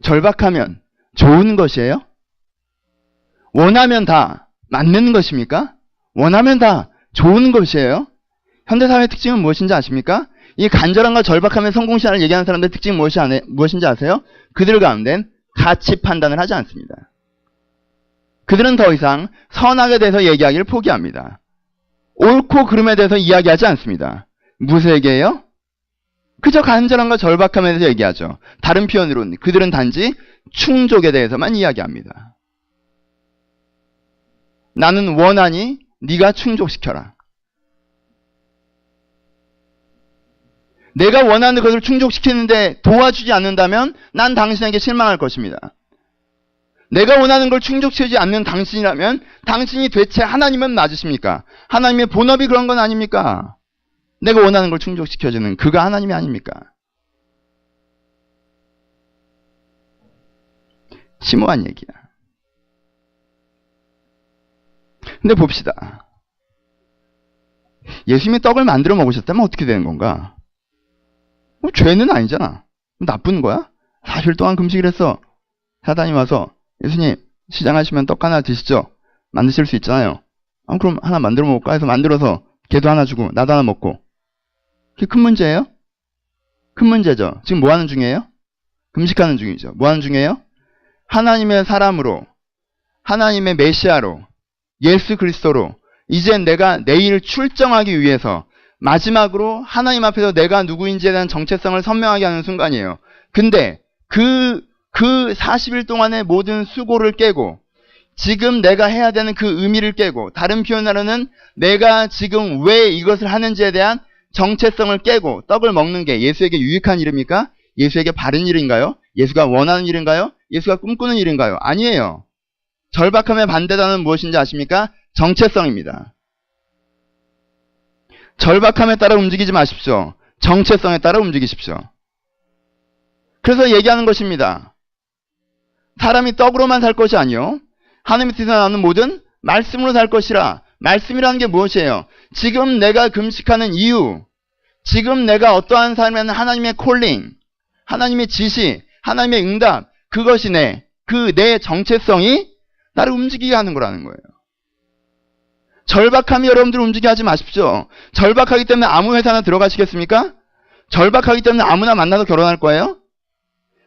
절박하면 좋은 것이에요? 원하면 다 맞는 것입니까? 원하면 다 좋은 것이에요? 현대사회의 특징은 무엇인지 아십니까? 이 간절함과 절박함의 성공신앙을 얘기하는 사람들의 특징은 무엇인지 아세요? 그들 가운데는 가치 판단을 하지 않습니다. 그들은 더 이상 선악에 대해서 얘기하기를 포기합니다. 옳고 그름에 대해서 이야기하지 않습니다. 무엇에 얘기해요? 그저 간절함과 절박함에 대해서 얘기하죠. 다른 표현으로는 그들은 단지 충족에 대해서만 이야기합니다. 나는 원하니 네가 충족시켜라. 내가 원하는 것을 충족시키는데 도와주지 않는다면 난 당신에게 실망할 것입니다. 내가 원하는 걸 충족시키지 않는 당신이라면 당신이 대체 하나님은 맞으십니까? 하나님의 본업이 그런 건 아닙니까? 내가 원하는 걸 충족시켜주는 그가 하나님이 아닙니까? 심오한 얘기야. 근데 봅시다. 예수님이 떡을 만들어 먹으셨다면 어떻게 되는 건가? 죄는 아니잖아. 나쁜 거야? 4일 동안 금식을 했어. 사단이 와서 예수님 시장하시면 떡 하나 드시죠. 만드실 수 있잖아요. 그럼 하나 만들어 먹을까 해서 만들어서 걔도 하나 주고 나도 하나 먹고. 그게 큰 문제예요? 큰 문제죠. 지금 뭐 하는 중이에요? 금식하는 중이죠. 뭐 하는 중이에요? 하나님의 사람으로, 하나님의 메시아로, 예수 그리스도로 이제 내가 내일 출정하기 위해서 마지막으로 하나님 앞에서 내가 누구인지에 대한 정체성을 선명하게 하는 순간이에요. 근데 그 40일 동안의 모든 수고를 깨고 지금 내가 해야 되는 그 의미를 깨고 다른 표현으로는 내가 지금 왜 이것을 하는지에 대한 정체성을 깨고 떡을 먹는 게 예수에게 유익한 일입니까? 예수에게 바른 일인가요? 예수가 원하는 일인가요? 예수가 꿈꾸는 일인가요? 아니에요. 절박함의 반대단은 무엇인지 아십니까? 정체성입니다. 절박함에 따라 움직이지 마십시오. 정체성에 따라 움직이십시오. 그래서 얘기하는 것입니다. 사람이 떡으로만 살 것이 아니요 하나님의 뜻에 나오는 모든 말씀으로 살 것이라. 말씀이라는 게 무엇이에요? 지금 내가 금식하는 이유, 지금 내가 어떠한 삶에는 하나님의 콜링, 하나님의 지시, 하나님의 응답, 그것이 내 정체성이 나를 움직이게 하는 거라는 거예요. 절박함이 여러분들을 움직이게 하지 마십시오. 절박하기 때문에 아무 회사나 들어가시겠습니까? 절박하기 때문에 아무나 만나서 결혼할 거예요?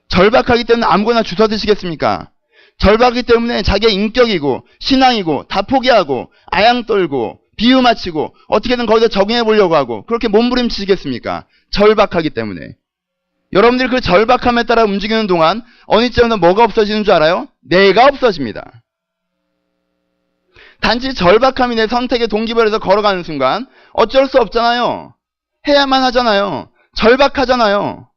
절박하기 때문에 아무거나 주워 드시겠습니까? 절박하기 때문에 자기의 인격이고 신앙이고 다 포기하고 아양 떨고 비유 맞히고 어떻게든 거기서 적응해 보려고 하고 그렇게 몸부림치시겠습니까? 절박하기 때문에. 여러분들 그 절박함에 따라 움직이는 동안 어느 시점에서 뭐가 없어지는 줄 알아요? 내가 없어집니다. 단지 절박함이 내 선택의 동기부여에서 걸어가는 순간 어쩔 수 없잖아요. 해야만 하잖아요. 절박하잖아요.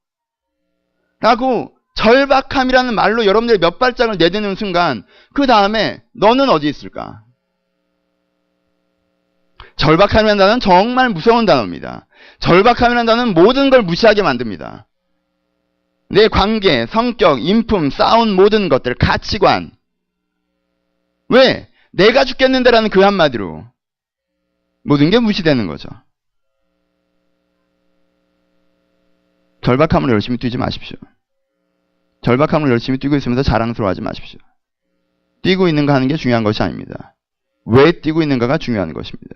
라고 절박함이라는 말로 여러분들이 몇 발짝을 내딛는 순간 그 다음에 너는 어디 있을까? 절박함이라는 단어는 정말 무서운 단어입니다. 절박함이라는 단어는 모든 걸 무시하게 만듭니다. 내 관계, 성격, 인품, 쌓은 모든 것들, 가치관. 왜? 내가 죽겠는데라는 그 한마디로 모든 게 무시되는 거죠. 절박함으로 열심히 뛰지 마십시오. 절박함으로 열심히 뛰고 있으면서 자랑스러워하지 마십시오. 뛰고 있는가 하는 게 중요한 것이 아닙니다. 왜 뛰고 있는가가 중요한 것입니다.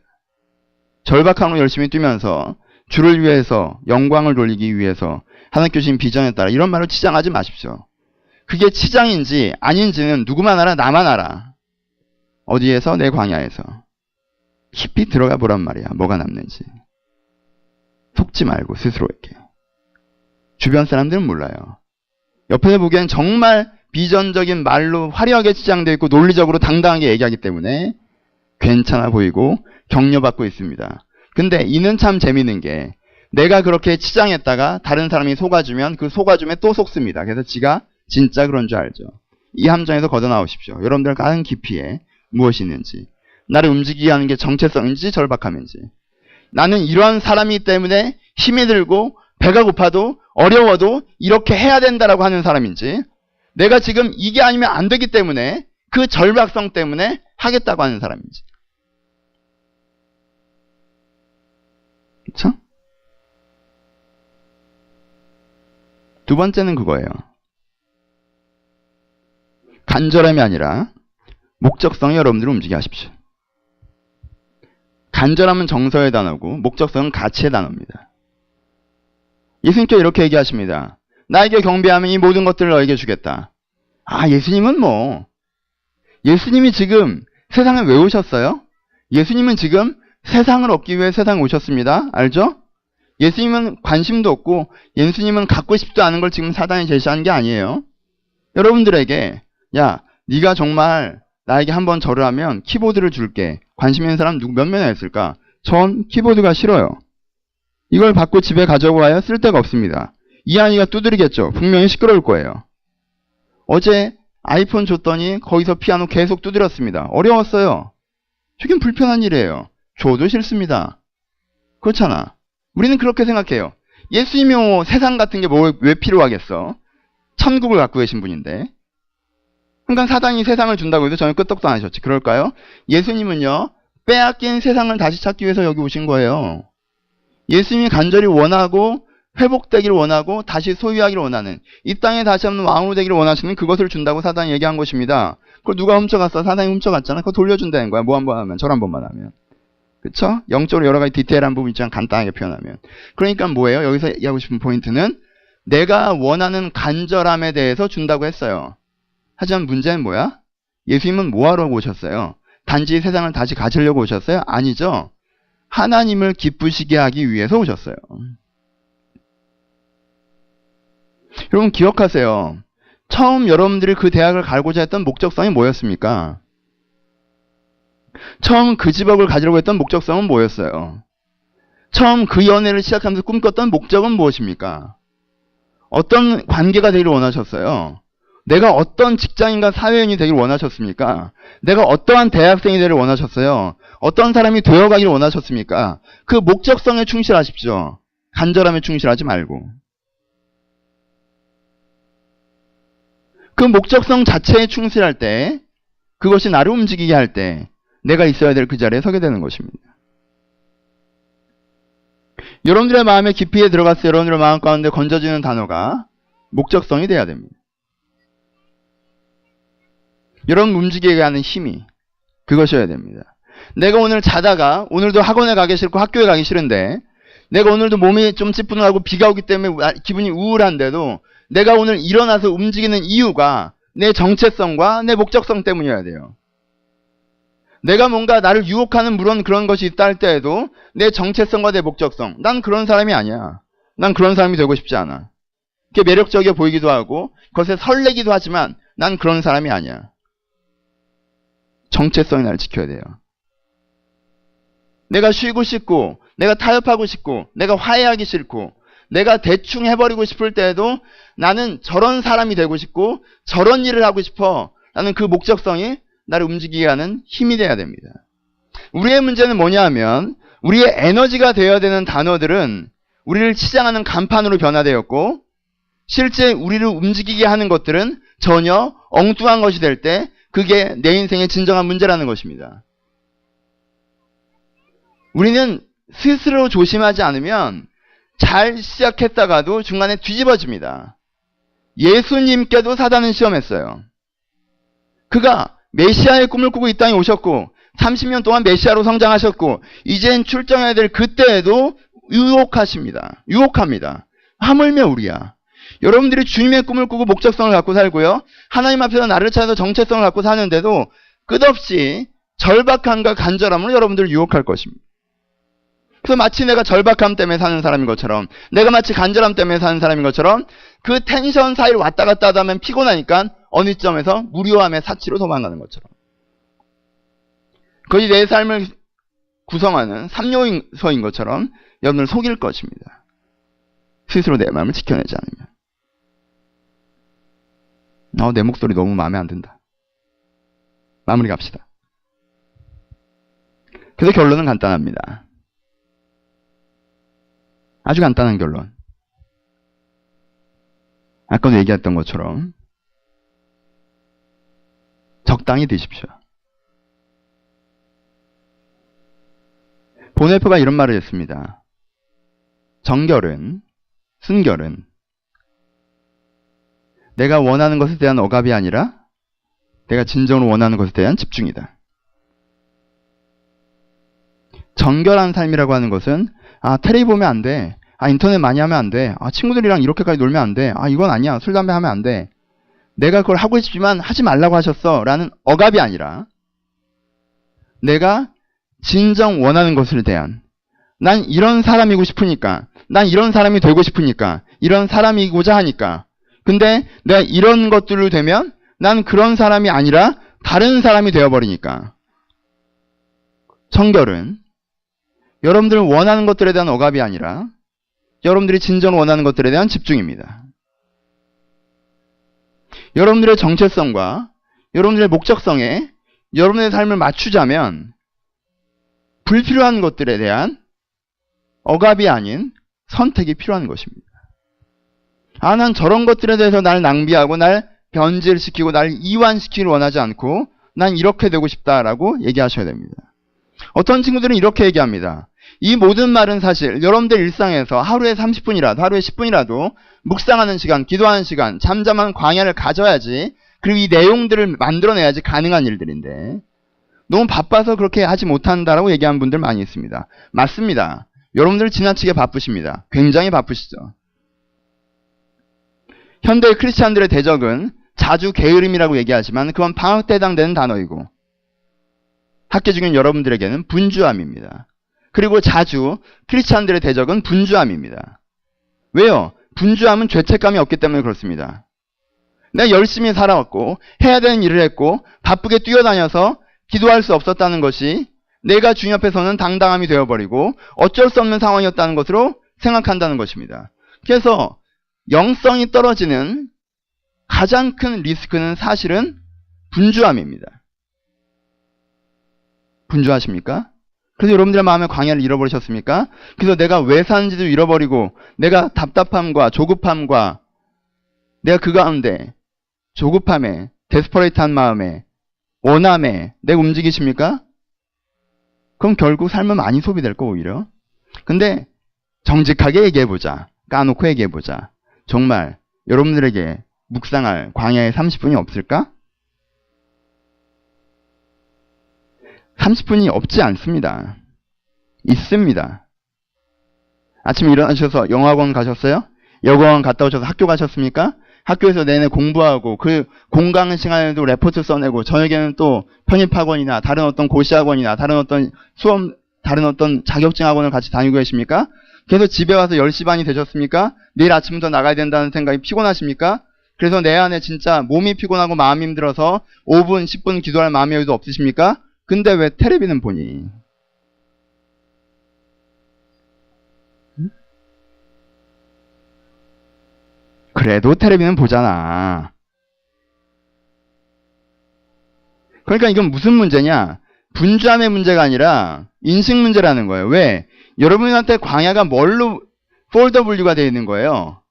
절박함으로 열심히 뛰면서 주를 위해서, 영광을 돌리기 위해서 하나님께 주신 비전에 따라 이런 말로 치장하지 마십시오. 그게 치장인지 아닌지는 누구만 알아? 나만 알아. 어디에서? 내 광야에서. 깊이 들어가 보란 말이야. 뭐가 남는지. 속지 말고 스스로에게. 주변 사람들은 몰라요. 옆에서 보기엔 정말 비전적인 말로 화려하게 치장되어 있고 논리적으로 당당하게 얘기하기 때문에 괜찮아 보이고 격려받고 있습니다. 근데 이는 참 재밌는 게 내가 그렇게 치장했다가 다른 사람이 속아주면 그 속아줌에 또 속습니다. 그래서 지가 진짜 그런 줄 알죠. 이 함정에서 걷어나오십시오. 여러분들 가는 깊이에 무엇이 있는지, 나를 움직이게 하는 게 정체성인지 절박함인지, 나는 이러한 사람이기 때문에 힘이 들고 배가 고파도 어려워도 이렇게 해야 된다라고 하는 사람인지, 내가 지금 이게 아니면 안 되기 때문에 그 절박성 때문에 하겠다고 하는 사람인지. 그쵸? 두 번째는 그거예요. 간절함이 아니라 목적성이 여러분들을 움직이게 하십시오. 간절함은 정서의 단어고 목적성은 가치의 단어입니다. 예수님께서 이렇게 얘기하십니다. 나에게 경배하면 이 모든 것들을 너에게 주겠다. 아, 예수님은 뭐, 예수님이 지금 세상에 왜 오셨어요? 예수님은 지금 세상을 얻기 위해 세상에 오셨습니다. 알죠? 예수님은 관심도 없고 예수님은 갖고 싶지도 않은 걸 지금 사단이 제시하는 게 아니에요. 여러분들에게 야, 네가 정말 나에게 한번 절을 하면 키보드를 줄게. 관심 있는 사람 누구 몇 명이나 있을까? 전 키보드가 싫어요. 이걸 받고 집에 가져고 와야 쓸데가 없습니다. 이 아이가 두드리겠죠. 분명히 시끄러울 거예요. 어제 아이폰 줬더니 거기서 피아노 계속 두드렸습니다. 어려웠어요. 저긴 불편한 일이에요. 줘도 싫습니다. 그렇잖아. 우리는 그렇게 생각해요. 예수님이 세상 같은 게 왜 필요하겠어? 천국을 갖고 계신 분인데. 그러니까 사단이 세상을 준다고 해도 전혀 끄떡도 안 하셨지. 그럴까요? 예수님은요, 빼앗긴 세상을 다시 찾기 위해서 여기 오신 거예요. 예수님이 간절히 원하고 회복되기를 원하고 다시 소유하기를 원하는, 이 땅에 다시 한번 왕으로 되기를 원하시는 그것을 준다고 사단이 얘기한 것입니다. 그걸 누가 훔쳐갔어? 사단이 훔쳐갔잖아. 그거 돌려준다는 거야. 뭐 한 번 하면, 절 한 번만 하면. 그쵸? 영적으로 여러 가지 디테일한 부분 있지만 간단하게 표현하면. 그러니까 뭐예요? 여기서 얘기하고 싶은 포인트는 내가 원하는 간절함에 대해서 준다고 했어요. 하지만 문제는 뭐야? 예수님은 뭐하러 오셨어요? 단지 세상을 다시 가지려고 오셨어요? 아니죠. 하나님을 기쁘시게 하기 위해서 오셨어요. 여러분 기억하세요. 처음 여러분들이 그 대학을 가고자 했던 목적성이 뭐였습니까? 처음 그 직업을 가지려고 했던 목적성은 뭐였어요? 처음 그 연애를 시작하면서 꿈꿨던 목적은 무엇입니까? 어떤 관계가 되기를 원하셨어요? 내가 어떤 직장인과 사회인이 되기를 원하셨습니까? 내가 어떠한 대학생이 되기를 원하셨어요? 어떤 사람이 되어가기를 원하셨습니까? 그 목적성에 충실하십시오. 간절함에 충실하지 말고. 그 목적성 자체에 충실할 때, 그것이 나를 움직이게 할 때 내가 있어야 될 그 자리에 서게 되는 것입니다. 여러분들의 마음의 깊이에 들어갔을 때 여러분들의 마음 가운데 건져지는 단어가 목적성이 돼야 됩니다. 여러분 움직이게 하는 힘이 그것이어야 됩니다. 내가 오늘 자다가 오늘도 학원에 가기 싫고 학교에 가기 싫은데, 내가 오늘도 몸이 좀 찌뿌둥하고 비가 오기 때문에 기분이 우울한데도 내가 오늘 일어나서 움직이는 이유가 내 정체성과 내 목적성 때문이어야 돼요. 내가 뭔가 나를 유혹하는 물론 그런 것이 있다 할 때에도 내 정체성과 내 목적성, 난 그런 사람이 아니야. 난 그런 사람이 되고 싶지 않아. 그게 매력적이어 보이기도 하고 그것에 설레기도 하지만 난 그런 사람이 아니야. 정체성이 나를 지켜야 돼요. 내가 쉬고 싶고, 내가 타협하고 싶고, 내가 화해하기 싫고, 내가 대충 해버리고 싶을 때에도 나는 저런 사람이 되고 싶고 저런 일을 하고 싶어. 라는 그 목적성이 나를 움직이게 하는 힘이 돼야 됩니다. 우리의 문제는 뭐냐 하면 우리의 에너지가 되어야 되는 단어들은 우리를 치장하는 간판으로 변화되었고 실제 우리를 움직이게 하는 것들은 전혀 엉뚱한 것이 될 때 그게 내 인생의 진정한 문제라는 것입니다. 우리는 스스로 조심하지 않으면 잘 시작했다가도 중간에 뒤집어집니다. 예수님께도 사단은 시험했어요. 그가 메시아의 꿈을 꾸고 이 땅에 오셨고 30년 동안 메시아로 성장하셨고 이젠 출정해야 될 그때에도 유혹합니다. 하물며 우리야. 여러분들이 주님의 꿈을 꾸고 목적성을 갖고 살고요. 하나님 앞에서 나를 찾아서 정체성을 갖고 사는데도 끝없이 절박함과 간절함으로 여러분들을 유혹할 것입니다. 그래서 마치 내가 절박함 때문에 사는 사람인 것처럼 내가 마치 간절함 때문에 사는 사람인 것처럼 그 텐션 사이를 왔다 갔다 하다 하면 피곤하니까 어느 점에서 무료함의 사치로 도망가는 것처럼 그것이 내 삶을 구성하는 3요소인 것처럼 여러분을 속일 것입니다. 스스로 내 마음을 지켜내지 않으면. 내 목소리 너무 마음에 안 든다. 마무리 갑시다. 그래서 결론은 간단합니다. 아주 간단한 결론. 아까도 얘기했던 것처럼 적당히 드십시오. 보네포가 이런 말을 했습니다. 순결은 내가 원하는 것에 대한 억압이 아니라 내가 진정으로 원하는 것에 대한 집중이다. 정결한 삶이라고 하는 것은 텔레비 보면 안 돼. 인터넷 많이 하면 안 돼. 친구들이랑 이렇게까지 놀면 안 돼. 이건 아니야. 술, 담배 하면 안 돼. 내가 그걸 하고 싶지만 하지 말라고 하셨어. 라는 억압이 아니라 내가 진정 원하는 것을 대한 난 이런 사람이고 싶으니까 난 이런 사람이 되고 싶으니까 이런 사람이고자 하니까 근데 내가 이런 것들을 되면 난 그런 사람이 아니라 다른 사람이 되어버리니까 정결은 여러분들 원하는 것들에 대한 억압이 아니라 여러분들이 진정 원하는 것들에 대한 집중입니다. 여러분들의 정체성과 여러분들의 목적성에 여러분의 삶을 맞추자면 불필요한 것들에 대한 억압이 아닌 선택이 필요한 것입니다. 난 저런 것들에 대해서 날 낭비하고 날 변질시키고 날 이완시키기를 원하지 않고 난 이렇게 되고 싶다라고 얘기하셔야 됩니다. 어떤 친구들은 이렇게 얘기합니다. 이 모든 말은 사실 여러분들 일상에서 하루에 30분이라도 하루에 10분이라도 묵상하는 시간, 기도하는 시간, 잠잠한 광야를 가져야지 그리고 이 내용들을 만들어내야지 가능한 일들인데 너무 바빠서 그렇게 하지 못한다라고 얘기하는 분들 많이 있습니다. 맞습니다. 여러분들 지나치게 바쁘십니다. 굉장히 바쁘시죠. 현대 크리스찬들의 대적은 자주 게으름이라고 얘기하지만 그건 방학 때 해당되는 단어이고 학교 중인 여러분들에게는 분주함입니다. 그리고 자주 크리스찬들의 대적은 분주함입니다. 왜요? 분주함은 죄책감이 없기 때문에 그렇습니다. 내가 열심히 살아왔고 해야 되는 일을 했고 바쁘게 뛰어다녀서 기도할 수 없었다는 것이 내가 주님 앞에서는 당당함이 되어버리고 어쩔 수 없는 상황이었다는 것으로 생각한다는 것입니다. 그래서 영성이 떨어지는 가장 큰 리스크는 사실은 분주함입니다. 분주하십니까? 그래서 여러분들의 마음의 광야를 잃어버리셨습니까? 그래서 내가 왜 사는지도 잃어버리고 내가 답답함과 조급함과 내가 그 가운데 조급함에 데스퍼레이트한 마음에 원함에 내가 움직이십니까? 그럼 결국 삶은 많이 소비될 거 오히려. 근데 정직하게 얘기해보자. 까놓고 얘기해보자. 정말 여러분들에게 묵상할 광야의 30분이 없을까? 30분이 없지 않습니다. 있습니다. 아침에 일어나셔서 영어학원 가셨어요? 영어학원 갔다 오셔서 학교 가셨습니까? 학교에서 내내 공부하고 그 공강 시간에도 레포트 써내고 저녁에는 또 편입학원이나 다른 어떤 고시학원이나 다른 어떤 수험 다른 어떤 자격증 학원을 같이 다니고 계십니까? 그래서 집에 와서 10시 반이 되셨습니까? 내일 아침부터 나가야 된다는 생각이 피곤하십니까? 그래서 내 안에 진짜 몸이 피곤하고 마음이 힘들어서 5분, 10분 기도할 마음의 여유도 없으십니까? 근데 왜 텔레비는 보니? 그래도 텔레비는 보잖아. 그러니까 이건 무슨 문제냐? 분주함의 문제가 아니라 인식 문제라는 거예요. 왜? 여러분한테 광야가 뭘로 폴더 분류가 되어 있는 거예요?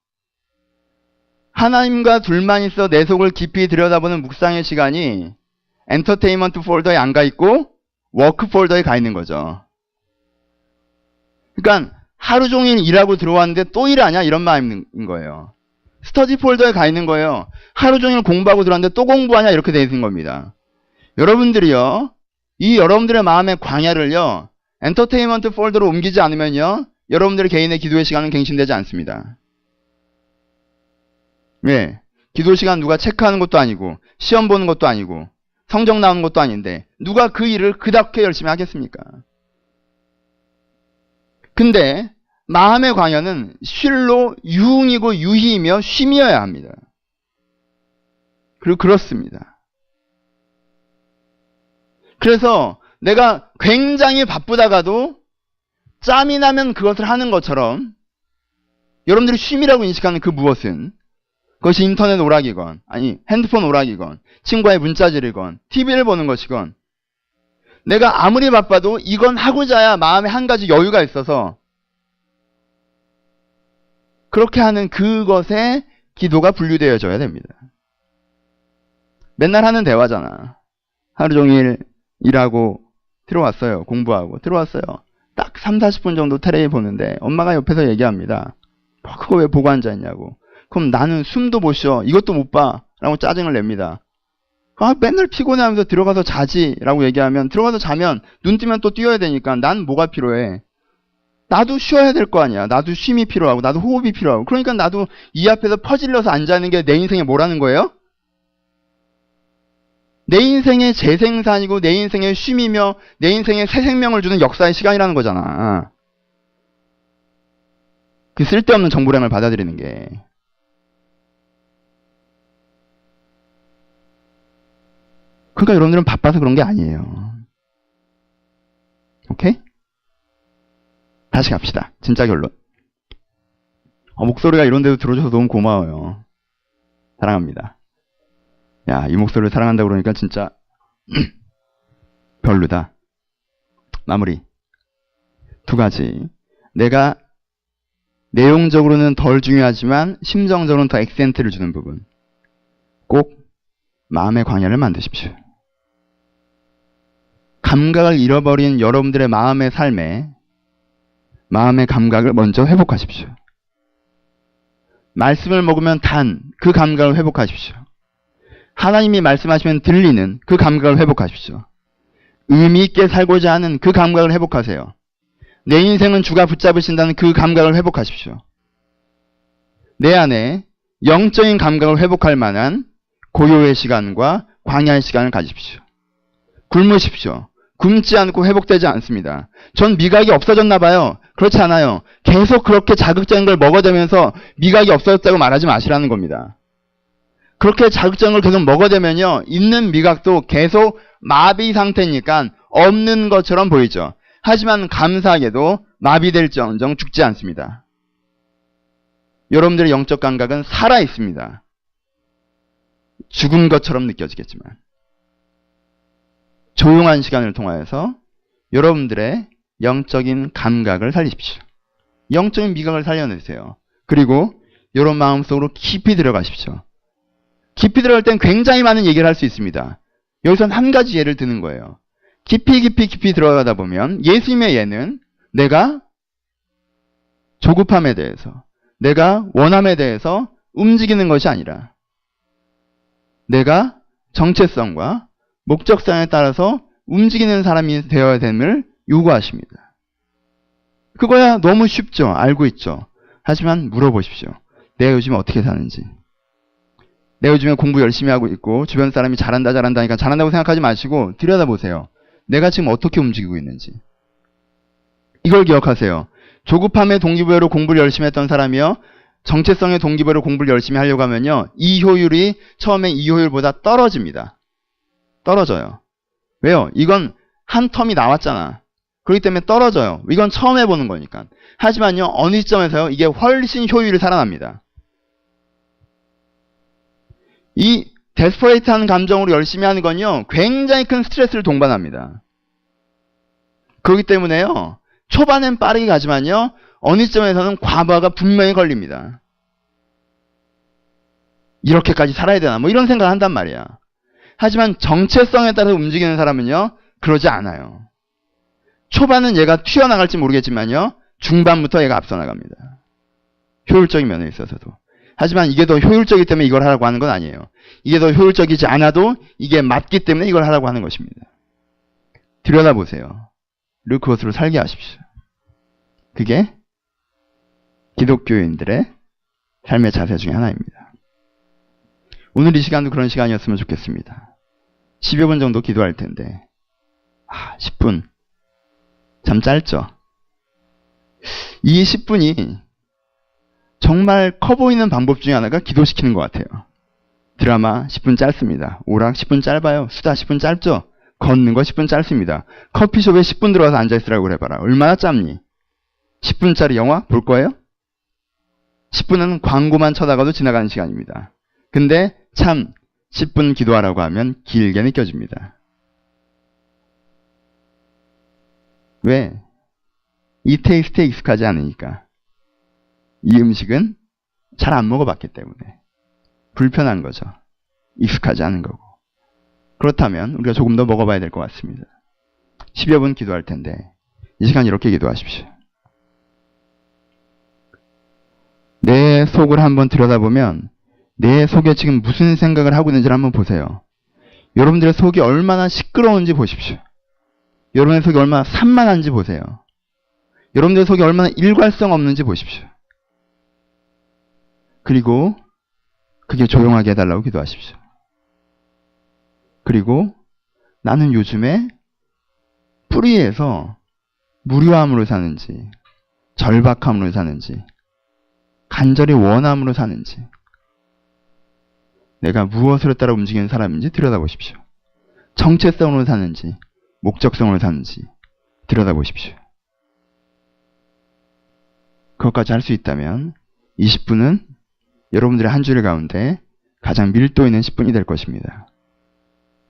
하나님과 둘만 있어 내 속을 깊이 들여다보는 묵상의 시간이 엔터테인먼트 폴더에 안 가 있고 워크 폴더에 가 있는 거죠. 그러니까 하루 종일 일하고 들어왔는데 또 일하냐? 이런 마음인 거예요. 스터디 폴더에 가 있는 거예요. 하루 종일 공부하고 들어왔는데 또 공부하냐? 이렇게 되어 있는 겁니다. 여러분들이요, 이 여러분들의 마음의 광야를요, 엔터테인먼트 폴더로 옮기지 않으면요, 여러분들의 개인의 기도의 시간은 갱신되지 않습니다. 왜? 기도 시간 누가 체크하는 것도 아니고, 시험 보는 것도 아니고, 성적 나오는 것도 아닌데, 누가 그 일을 그렇게 열심히 하겠습니까? 근데, 마음의 광야는 쉴로 유흥이고 유희이며 쉼이어야 합니다. 그리고 그렇습니다. 그래서 내가 굉장히 바쁘다가도 짬이 나면 그것을 하는 것처럼 여러분들이 쉼이라고 인식하는 그 무엇은 그것이 인터넷 오락이건 아니 핸드폰 오락이건 친구와의 문자질이건 TV를 보는 것이건 내가 아무리 바빠도 이건 하고자야 마음에 한 가지 여유가 있어서 그렇게 하는 그것에 기도가 분류되어져야 됩니다. 맨날 하는 대화잖아. 하루 종일 일하고 들어왔어요. 공부하고 들어왔어요. 딱 3, 40분 정도 텔레비 보는데 엄마가 옆에서 얘기합니다. 그거 왜 보고 앉아있냐고. 그럼 나는 숨도 못 쉬어. 이것도 못 봐. 라고 짜증을 냅니다. 맨날 피곤해하면서 들어가서 자지 라고 얘기하면 들어가서 자면 눈 뜨면 또 뛰어야 되니까 난 뭐가 필요해. 나도 쉬어야 될 거 아니야. 나도 쉼이 필요하고 나도 호흡이 필요하고 그러니까 나도 이 앞에서 퍼질러서 앉아있는 게 내 인생에 뭐라는 거예요? 내 인생의 재생산이고 내 인생의 쉼이며 내 인생에 새 생명을 주는 역사의 시간이라는 거잖아. 그 쓸데없는 정보량을 받아들이는 게. 그러니까 여러분들은 바빠서 그런 게 아니에요. 오케이? 다시 갑시다. 진짜 결론. 목소리가 이런 데도 들어줘서 너무 고마워요. 사랑합니다. 야, 이 목소리를 사랑한다고 그러니까 진짜 별로다. 마무리. 두 가지. 내가 내용적으로는 덜 중요하지만 심정적으로는 더 액센트를 주는 부분. 꼭 마음의 광야를 만드십시오. 감각을 잃어버린 여러분들의 마음의 삶에 마음의 감각을 먼저 회복하십시오. 말씀을 먹으면 단 그 감각을 회복하십시오. 하나님이 말씀하시면 들리는 그 감각을 회복하십시오. 의미 있게 살고자 하는 그 감각을 회복하세요. 내 인생은 주가 붙잡으신다는 그 감각을 회복하십시오. 내 안에 영적인 감각을 회복할 만한 고요의 시간과 광야의 시간을 가지십시오. 굶으십시오. 굶지 않고 회복되지 않습니다. 전 미각이 없어졌나 봐요. 그렇지 않아요. 계속 그렇게 자극적인 걸 먹어대면서 미각이 없어졌다고 말하지 마시라는 겁니다. 그렇게 자극적인 걸 계속 먹어대면요. 있는 미각도 계속 마비 상태니까 없는 것처럼 보이죠. 하지만 감사하게도 마비될지언정 죽지 않습니다. 여러분들의 영적 감각은 살아있습니다. 죽은 것처럼 느껴지겠지만 조용한 시간을 통하여서 여러분들의 영적인 감각을 살리십시오. 영적인 미각을 살려내세요. 그리고 여러분 마음속으로 깊이 들어가십시오. 깊이 들어갈 땐 굉장히 많은 얘기를 할 수 있습니다. 여기서는 한 가지 예를 드는 거예요. 깊이 들어가다 보면 예수님의 예는 내가 조급함에 대해서, 내가 원함에 대해서 움직이는 것이 아니라 내가 정체성과 목적성에 따라서 움직이는 사람이 되어야 됨을 요구하십니다. 그거야 너무 쉽죠. 알고 있죠. 하지만 물어보십시오. 내가 요즘에 어떻게 사는지. 내가 요즘에 공부 열심히 하고 있고 주변 사람이 잘한다 하니까 잘한다고 생각하지 마시고 들여다보세요. 내가 지금 어떻게 움직이고 있는지. 이걸 기억하세요. 조급함의 동기부여로 공부를 열심히 했던 사람이요. 정체성의 동기부여로 공부를 열심히 하려고 하면요. 이 효율이 처음에 이 효율보다 떨어집니다. 떨어져요. 왜요? 이건 한 텀이 나왔잖아. 그렇기 때문에 떨어져요. 이건 처음 해보는 거니까. 하지만요. 어느 시점에서요. 이게 훨씬 효율이 살아납니다. 이 데스퍼레이트한 감정으로 열심히 하는 건요. 굉장히 큰 스트레스를 동반합니다. 그렇기 때문에요. 초반엔 빠르게 가지만요. 어느 시점에서는 과부하가 분명히 걸립니다. 이렇게까지 살아야 되나? 뭐 이런 생각을 한단 말이야. 하지만 정체성에 따라서 움직이는 사람은요. 그러지 않아요. 초반은 얘가 튀어나갈지 모르겠지만요. 중반부터 얘가 앞서 나갑니다. 효율적인 면에 있어서도. 하지만 이게 더 효율적이기 때문에 이걸 하라고 하는 건 아니에요. 이게 더 효율적이지 않아도 이게 맞기 때문에 이걸 하라고 하는 것입니다. 들여다보세요. 그것으로 살게 하십시오. 그게 기독교인들의 삶의 자세 중에 하나입니다. 오늘 이 시간도 그런 시간이었으면 좋겠습니다. 10여 분 정도 기도할 텐데 10분 참 짧죠? 이 10분이 정말 커 보이는 방법 중에 하나가 기도시키는 것 같아요. 드라마 10분 짧습니다. 오락 10분 짧아요. 수다 10분 짧죠? 걷는 거 10분 짧습니다. 커피숍에 10분 들어와서 앉아있으라고 그래봐라. 얼마나 짧니? 10분짜리 영화 볼 거예요? 10분은 광고만 쳐다가도 지나가는 시간입니다. 근데 참 10분 기도하라고 하면 길게 느껴집니다. 왜? 이 테이스트에 익숙하지 않으니까. 이 음식은 잘 안 먹어봤기 때문에 불편한 거죠. 익숙하지 않은 거고. 그렇다면 우리가 조금 더 먹어봐야 될 것 같습니다. 10여 분 기도할 텐데 이 시간 이렇게 기도하십시오. 내 속을 한번 들여다보면 내 속에 지금 무슨 생각을 하고 있는지를 한번 보세요. 여러분들의 속이 얼마나 시끄러운지 보십시오. 여러분의 속이 얼마나 산만한지 보세요. 여러분들의 속이 얼마나 일관성 없는지 보십시오. 그리고 그게 조용하게 해달라고 기도하십시오. 그리고 나는 요즘에 뿌리에서 무료함으로 사는지 절박함으로 사는지 간절히 원함으로 사는지 내가 무엇으로 따라 움직이는 사람인지 들여다보십시오. 정체성으로 사는지 목적성으로 사는지 들여다보십시오. 그것까지 할 수 있다면 20분은 여러분들의 한 주일 가운데 가장 밀도 있는 10분이 될 것입니다.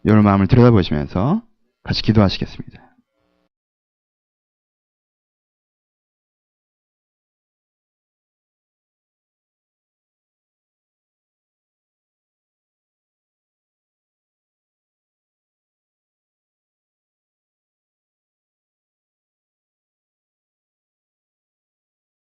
여러분 마음을 들여다보시면서 같이 기도하시겠습니다.